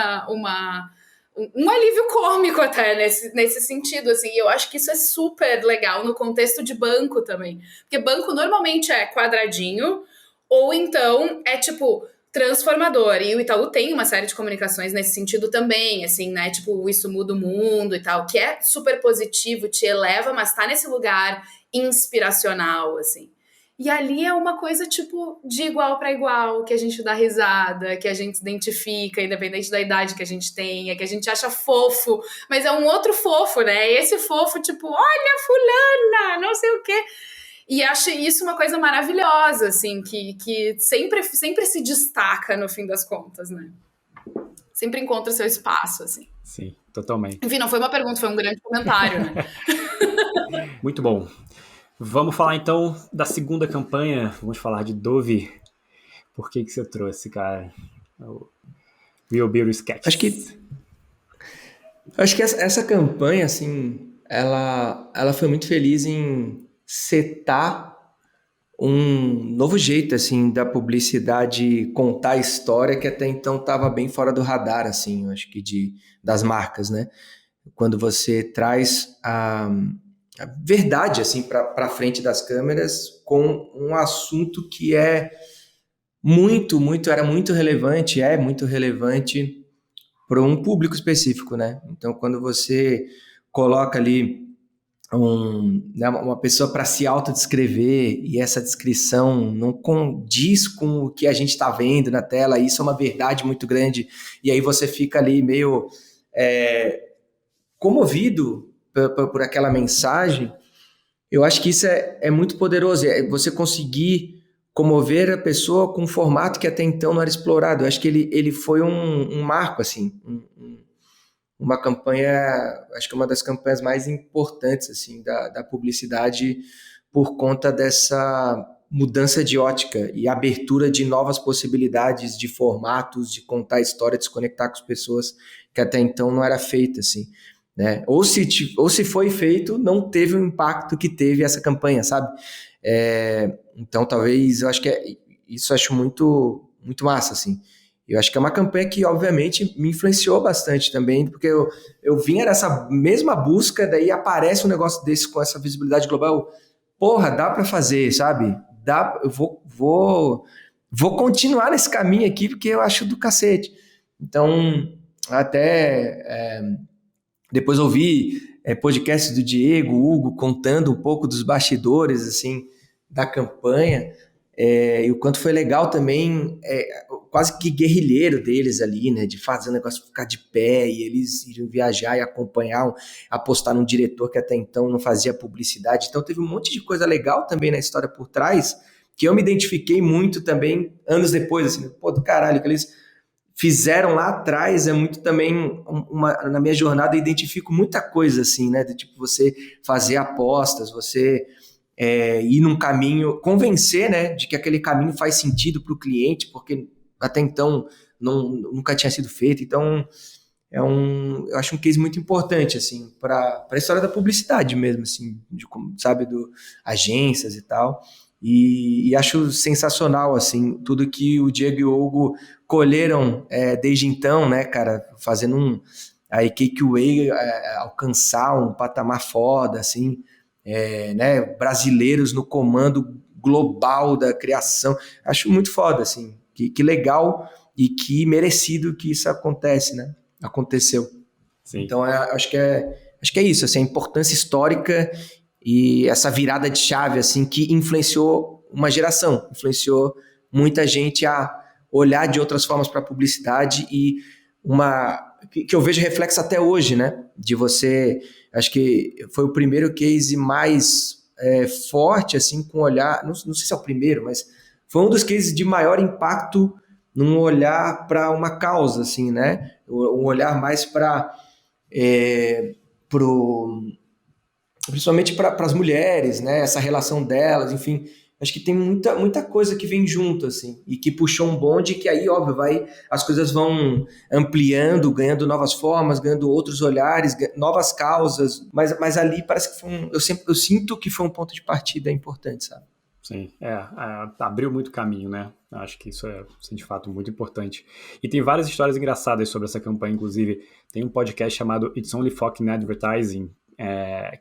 alívio cômico até nesse sentido, assim, e eu acho que isso é super legal no contexto de banco também, porque banco normalmente é quadradinho, ou então é tipo transformador, e o Itaú tem uma série de comunicações nesse sentido também, assim, né, tipo, isso muda o mundo e tal, que é super positivo, te eleva, mas tá nesse lugar inspiracional, assim. E ali é uma coisa, tipo, de igual para igual, que a gente dá risada, que a gente se identifica, independente da idade que a gente tenha, que a gente acha fofo, mas é um outro fofo, né? Esse fofo, tipo, olha fulana, não sei o quê. E acho isso uma coisa maravilhosa, assim, que sempre se destaca no fim das contas, né? Sempre encontra seu espaço, assim. Sim, totalmente. Enfim, não foi uma pergunta, foi um grande comentário, né? Muito bom. Vamos falar então da segunda campanha. Vamos falar de Dove. Por que você trouxe, cara? O Real Beauty Sketch. Acho que essa campanha, assim, ela foi muito feliz em setar um novo jeito, assim, da publicidade contar a história que até então estava bem fora do radar, assim, eu acho que das marcas, né? Quando você traz a verdade, assim, para frente das câmeras com um assunto que era muito relevante para um público específico, né? Então, quando você coloca ali uma pessoa para se autodescrever e essa descrição não condiz com o que a gente está vendo na tela, isso é uma verdade muito grande, e aí você fica ali meio comovido por aquela mensagem. Eu acho que isso é muito poderoso, você conseguir comover a pessoa com um formato que até então não era explorado. Eu acho que ele foi um marco, assim, uma campanha, acho que uma das campanhas mais importantes, assim, da publicidade, por conta dessa mudança de ótica e abertura de novas possibilidades de formatos, de contar a história, de se conectar com as pessoas, que até então não era feita, assim, né? Ou se foi feito, não teve o impacto que teve essa campanha, sabe? Então, talvez, eu acho que isso eu acho muito, muito massa, assim. Eu acho que é uma campanha que, obviamente, me influenciou bastante também, porque eu vinha nessa mesma busca, daí aparece um negócio desse com essa visibilidade global. Porra, dá para fazer, sabe? Eu vou continuar nesse caminho aqui, porque eu acho do cacete. Então, até depois ouvi podcast do Diego, Hugo, contando um pouco dos bastidores, assim, da campanha, e o quanto foi legal também, quase que guerrilheiro deles ali, né, de fazer o negócio ficar de pé, e eles iriam viajar e acompanhar, apostar num diretor que até então não fazia publicidade. Então teve um monte de coisa legal também na história por trás, que eu me identifiquei muito também anos depois, assim, pô, do caralho, que eles fizeram lá atrás, é muito também na minha jornada, eu identifico muita coisa assim, né, de tipo você fazer apostas, você ir num caminho, convencer, né, de que aquele caminho faz sentido para o cliente, porque até então nunca tinha sido feito. Então eu acho um case muito importante assim para a história da publicidade mesmo, assim, sabe, agências e tal. E acho sensacional assim tudo que o Diego e o Hugo colheram desde então, né, cara, fazendo a Cake Way alcançar um patamar foda, assim, né, brasileiros no comando global da criação. Acho muito foda, assim, que legal e que merecido que isso aconteceu. Sim. Então, acho que é isso, assim, a importância histórica e essa virada de chave, assim, que influenciou uma geração, influenciou muita gente a olhar de outras formas para a publicidade e que eu vejo reflexo até hoje, né? De você, acho que foi o primeiro case mais forte, assim, com olhar, não sei se é o primeiro, mas foi um dos cases de maior impacto num olhar para uma causa, assim, né? Um olhar mais principalmente para as mulheres, né? Essa relação delas, enfim. Acho que tem muita coisa que vem junto, assim, e que puxou um bonde que aí, óbvio, as coisas vão ampliando, ganhando novas formas, ganhando outros olhares, novas causas, mas ali parece que eu sinto que foi um ponto de partida importante, sabe? Sim, abriu muito caminho, né? Acho que isso é, de fato, muito importante. E tem várias histórias engraçadas sobre essa campanha, inclusive. Tem um podcast chamado It's Only Fucking Advertising,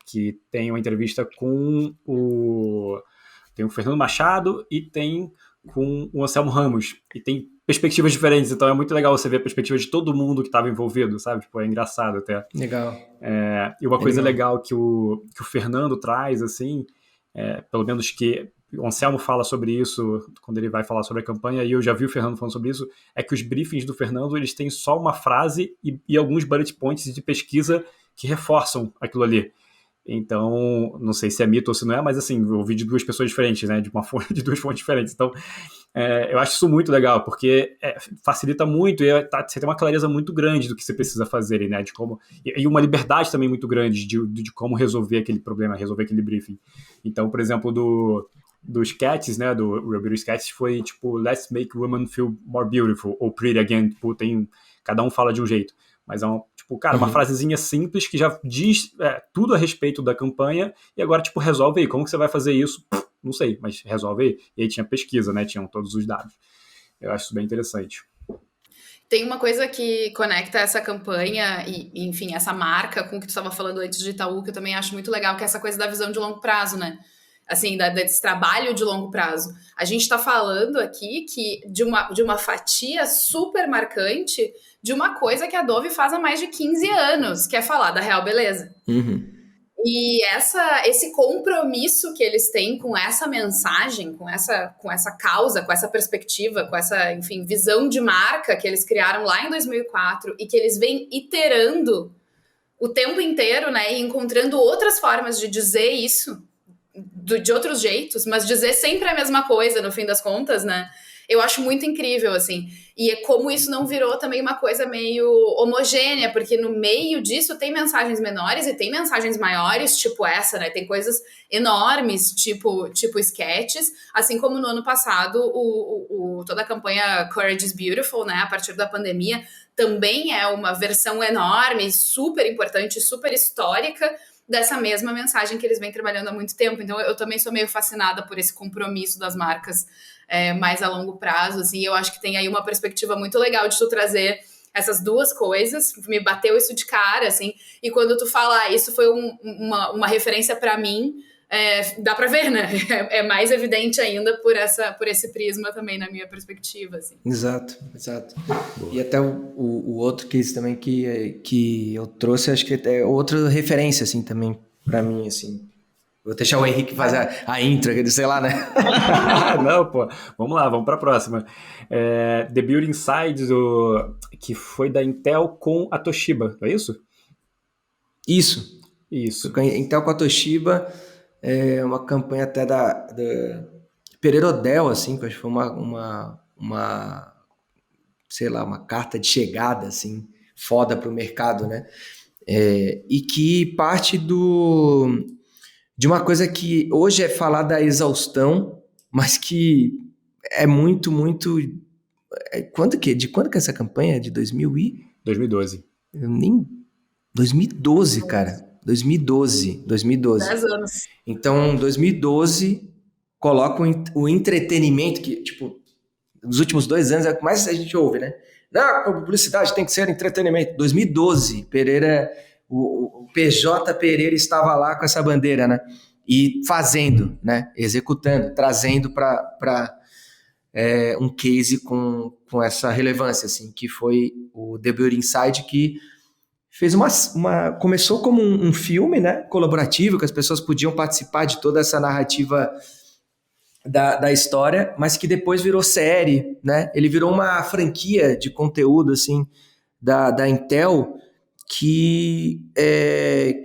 que tem uma entrevista com tem o Fernando Machado e tem com o Anselmo Ramos. E tem perspectivas diferentes, então é muito legal você ver a perspectiva de todo mundo que estava envolvido, sabe? Tipo, é engraçado até. Legal. E uma coisa legal que o Fernando traz, assim, pelo menos que o Anselmo fala sobre isso quando ele vai falar sobre a campanha, e eu já vi o Fernando falando sobre isso, é que os briefings do Fernando, eles têm só uma frase e alguns bullet points de pesquisa que reforçam aquilo ali. Então, não sei se é mito ou se não é, mas assim, eu ouvi de duas pessoas diferentes, né, de duas fontes diferentes. Então, eu acho isso muito legal, porque facilita muito e você tem uma clareza muito grande do que você precisa fazer, né, de como, e uma liberdade também muito grande de como resolver aquele problema, resolver aquele briefing. Então, por exemplo, dos sketches, né, do Review Sketches foi tipo, let's make women feel more beautiful, ou pretty again, tipo, cada um fala de um jeito, mas uma frasezinha simples que já diz tudo a respeito da campanha, e agora, tipo, resolve aí, como que você vai fazer isso? Não sei, mas resolve aí. E aí tinha pesquisa, né, tinham todos os dados. Eu acho isso bem interessante. Tem uma coisa que conecta essa campanha e, enfim, essa marca com o que tu estava falando antes de Itaú, que eu também acho muito legal, que é essa coisa da visão de longo prazo, né? Assim, desse trabalho de longo prazo. A gente está falando aqui de uma fatia super marcante de uma coisa que a Dove faz há mais de 15 anos, que é falar da real beleza. Uhum. E esse compromisso que eles têm com essa mensagem, com essa causa, com essa perspectiva, com essa, enfim, visão de marca que eles criaram lá em 2004 e que eles vêm iterando o tempo inteiro, né, e encontrando outras formas de dizer isso, de outros jeitos, mas dizer sempre a mesma coisa, no fim das contas, né? Eu acho muito incrível, assim. E é como isso não virou também uma coisa meio homogênea, porque no meio disso tem mensagens menores e tem mensagens maiores, tipo essa, né? Tem coisas enormes, tipo sketches, assim como no ano passado toda a campanha Courage is Beautiful, né? A partir da pandemia, também é uma versão enorme, super importante, super histórica, dessa mesma mensagem que eles vêm trabalhando há muito tempo. Então, eu também sou meio fascinada por esse compromisso das marcas mais a longo prazo, assim, eu acho que tem aí uma perspectiva muito legal de tu trazer essas duas coisas, me bateu isso de cara, assim, e quando tu fala, isso foi uma referência para mim, dá pra ver, né? É mais evidente ainda por esse prisma também, na minha perspectiva, assim. Exato. Boa. E até o outro case também que eu trouxe, acho que é outra referência, assim, também, pra mim, assim. Vou deixar o Henrique fazer a intro, sei lá, né? Não, pô. Vamos lá, vamos pra próxima. The Building Inside, que foi da Intel com a Toshiba, não é isso? Isso. Intel com a Toshiba, uma campanha até da Pereira Odell, assim, que eu acho que foi sei lá, uma carta de chegada, assim, foda pro mercado, né? E que parte de uma coisa que hoje é falar da exaustão, mas que é muito, muito... De quando que é essa campanha? De 2012. 2012, cara. 2012. 10 anos. Então, 2012, coloca o entretenimento, que, tipo, nos últimos 2 anos é o que mais a gente ouve, né? Não, a publicidade tem que ser entretenimento. 2012, Pereira... O PJ Pereira estava lá com essa bandeira, né? E fazendo, né? Executando, trazendo para um case com essa relevância, assim, que foi o The Building Inside, que fez começou como um filme, né? Colaborativo, que as pessoas podiam participar de toda essa narrativa da história, mas que depois virou série, né? Ele virou uma franquia de conteúdo, assim, da Intel, que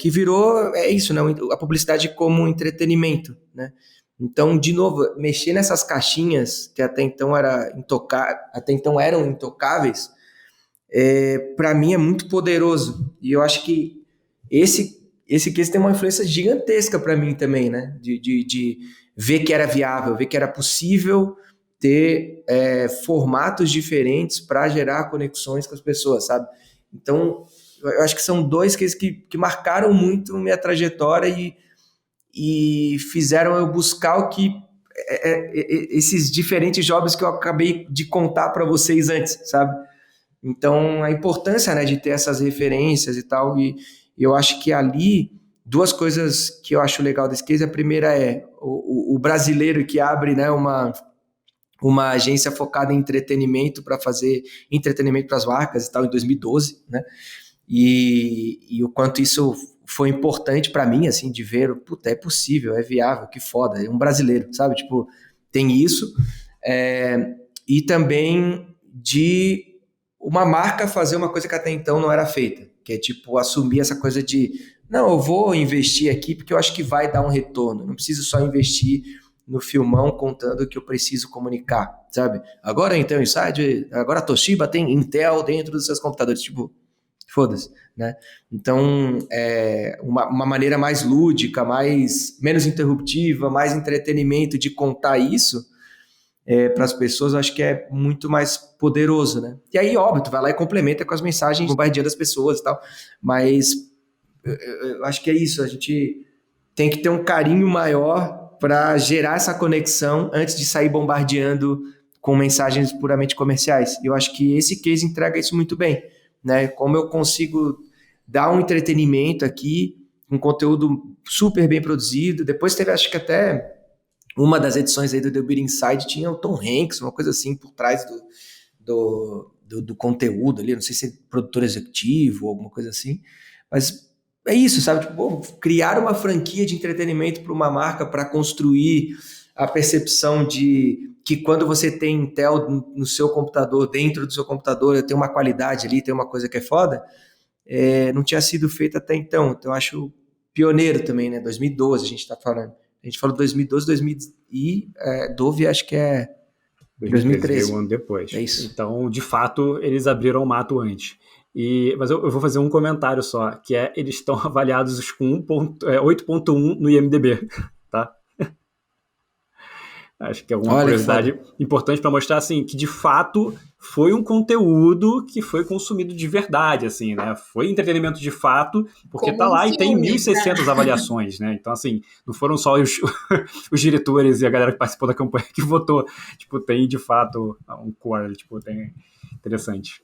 virou, isso, né? A publicidade como entretenimento, né? Então, de novo, mexer nessas caixinhas que até então eram intocáveis, para mim é muito poderoso. E eu acho que esse case tem uma influência gigantesca para mim também, né? De ver que era viável, ver que era possível ter formatos diferentes para gerar conexões com as pessoas, sabe? Então, eu acho que são 2 cases que marcaram muito minha trajetória e fizeram eu buscar o que esses diferentes jobs que eu acabei de contar para vocês antes, sabe? Então, a importância, né, de ter essas referências e tal, e eu acho que ali, 2 coisas que eu acho legal desse case, a primeira é o brasileiro que abre, né, uma agência focada em entretenimento para fazer entretenimento para as marcas e tal, em 2012, né? E o quanto isso foi importante para mim, assim, de ver, puta, é possível, é viável, que foda, é um brasileiro, sabe? Tipo, tem isso. E também de uma marca fazer uma coisa que até então não era feita, que é, tipo, assumir essa coisa de, não, eu vou investir aqui porque eu acho que vai dar um retorno, não preciso só investir no filmão contando o que eu preciso comunicar, sabe? Agora, então, agora a Toshiba tem Intel dentro dos seus computadores, tipo, foda-se, né? Então, uma maneira mais lúdica, menos interruptiva, mais entretenimento de contar isso para as pessoas, eu acho que é muito mais poderoso, né? E aí, óbvio, tu vai lá e complementa com as mensagens bombardeando as pessoas e tal, mas eu acho que é isso, a gente tem que ter um carinho maior para gerar essa conexão antes de sair bombardeando com mensagens puramente comerciais. Eu acho que esse case entrega isso muito bem, né? Como eu consigo dar um entretenimento aqui, um conteúdo super bem produzido. Depois teve, acho que até uma das edições aí do The Building Inside tinha o Tom Hanks, uma coisa assim por trás do conteúdo ali, não sei se é produtor executivo ou alguma coisa assim, mas é isso, sabe? Tipo, criar uma franquia de entretenimento para uma marca para construir a percepção de que quando você tem Intel no seu computador, dentro do seu computador, tem uma qualidade ali, tem uma coisa que é foda, não tinha sido feita até então. Então, eu acho pioneiro também, né? 2012 a gente está falando. A gente falou 2012, 2000 e Dove acho que é 2013. Um ano depois. É isso. Então, de fato, eles abriram o mato antes. Mas eu vou fazer um comentário só, que eles estão avaliados com 8.1 no IMDb, tá? Acho que é uma curiosidade importante para mostrar assim, que, de fato, foi um conteúdo que foi consumido de verdade, assim, né? Foi entretenimento de fato, porque Como tá lá um e tem filme, 1.600 avaliações, né? Então, assim, não foram só os diretores e a galera que participou da campanha que votou. Tipo, tem, de fato, um core, tipo, tem... Interessante.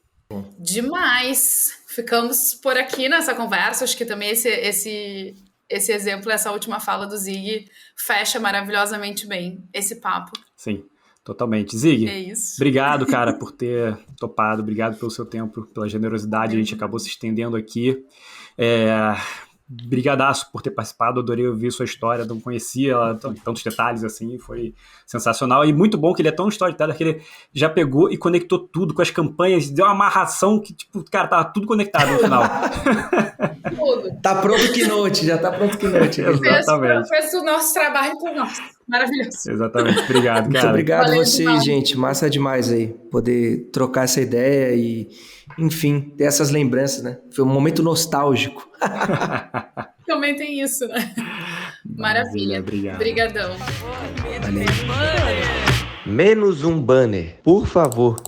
Demais! Ficamos por aqui nessa conversa. Acho que também esse exemplo, essa última fala do Zig, fecha maravilhosamente bem esse papo. Sim, totalmente. Zig, É isso. obrigado, cara, por ter topado. Obrigado pelo seu tempo, pela generosidade. A gente acabou se estendendo aqui. Brigadaço por ter participado, adorei ouvir sua história, não conhecia ela em tantos detalhes assim, foi sensacional e muito bom que ele é tão storyteller que ele já pegou e conectou tudo com as campanhas, deu uma amarração que, tipo, cara, tava tudo conectado no final. Tudo. Tá pronto o Keynote, já tá pronto o Keynote. Exatamente. Fez o nosso trabalho por nós. Maravilhoso. Exatamente, obrigado, cara. Muito obrigado a vocês, demais. gente, massa demais aí, poder trocar essa ideia e, enfim, ter essas lembranças, né? Foi um momento nostálgico. Também tem isso, né? Maravilha. Obrigado. Obrigadão. Valeu. Menos um banner, por favor.